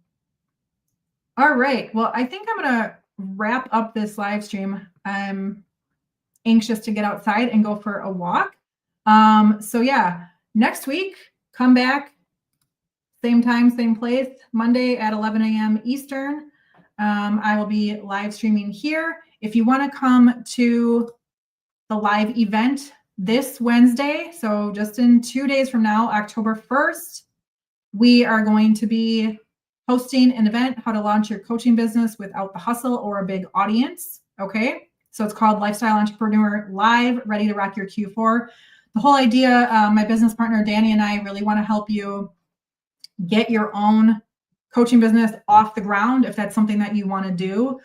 All right. Well, I think I'm going to wrap up this live stream. I'm anxious to get outside and go for a walk. So yeah, next week, come back, same time, same place, Monday at 11 a.m. Eastern. I will be live streaming here. If you want to come to the live event this Wednesday, so just in 2 days from now, October 1st, we are going to be hosting an event, how to launch your coaching business without the hustle or a big audience. Okay. So it's called Lifestyle Entrepreneur Live, Ready to Rock Your Q4. The whole idea, my business partner, Danny, and I really want to help you get your own coaching business off the ground if that's something that you want to do,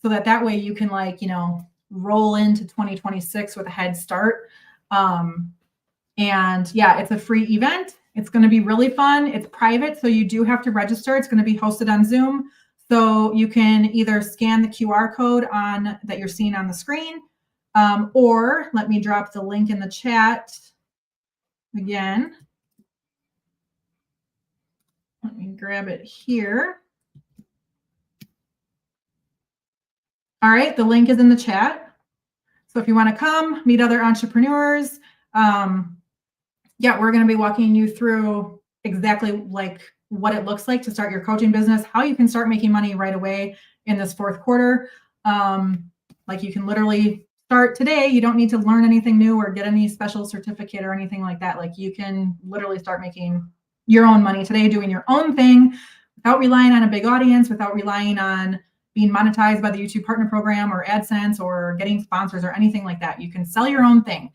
so that way you can, like, you know, roll into 2026 with a head start. And yeah, it's a free event. It's going to be really fun. It's private, so you do have to register. It's going to be hosted on Zoom. So you can either scan the QR code on that you're seeing on the screen, or let me drop the link in the chat again. Let me grab it here. All right, the link is in the chat. So if you want to come meet other entrepreneurs, yeah, we're going to be walking you through exactly like what it looks like to start your coaching business, how you can start making money right away in this fourth quarter. Like, you can literally start today. You don't need to learn anything new or get any special certificate or anything like that. Like, you can literally start making your own money today, doing your own thing without relying on a big audience, without relying on being monetized by the YouTube Partner Program or AdSense or getting sponsors or anything like that. You can sell your own thing.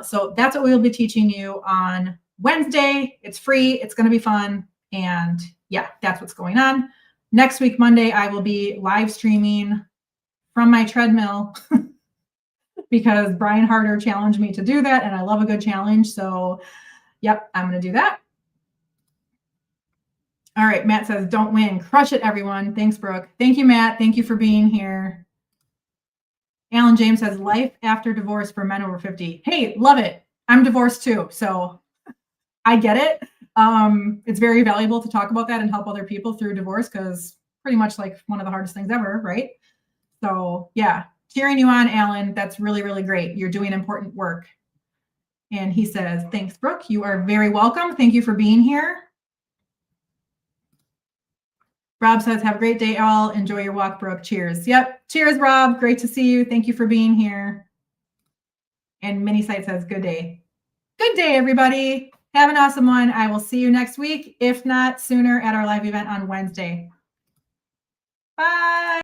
So that's what we'll be teaching you on Wednesday. It's free. It's going to be fun. And yeah, that's what's going on. Next week, Monday, I will be live streaming from my treadmill because Brian Harder challenged me to do that. And I love a good challenge. So yep, I'm going to do that. All right. Matt says, don't win. Crush it, everyone. Thanks, Brooke. Thank you, Matt. Thank you for being here. Alan James says, life after divorce for men over 50. Hey, love it. I'm divorced too, so I get it. It's very valuable to talk about that and help other people through divorce, because pretty much like one of the hardest things ever, right? So yeah, cheering you on, Alan. That's really, really great. You're doing important work. And he says, thanks, Brooke. You are very welcome. Thank you for being here. Rob says, have a great day, all. Enjoy your walk, Brooke. Cheers. Yep. Cheers, Rob. Great to see you. Thank you for being here. And Mini Site says, good day. Good day, everybody. Have an awesome one. I will see you next week, if not sooner, at our live event on Wednesday. Bye.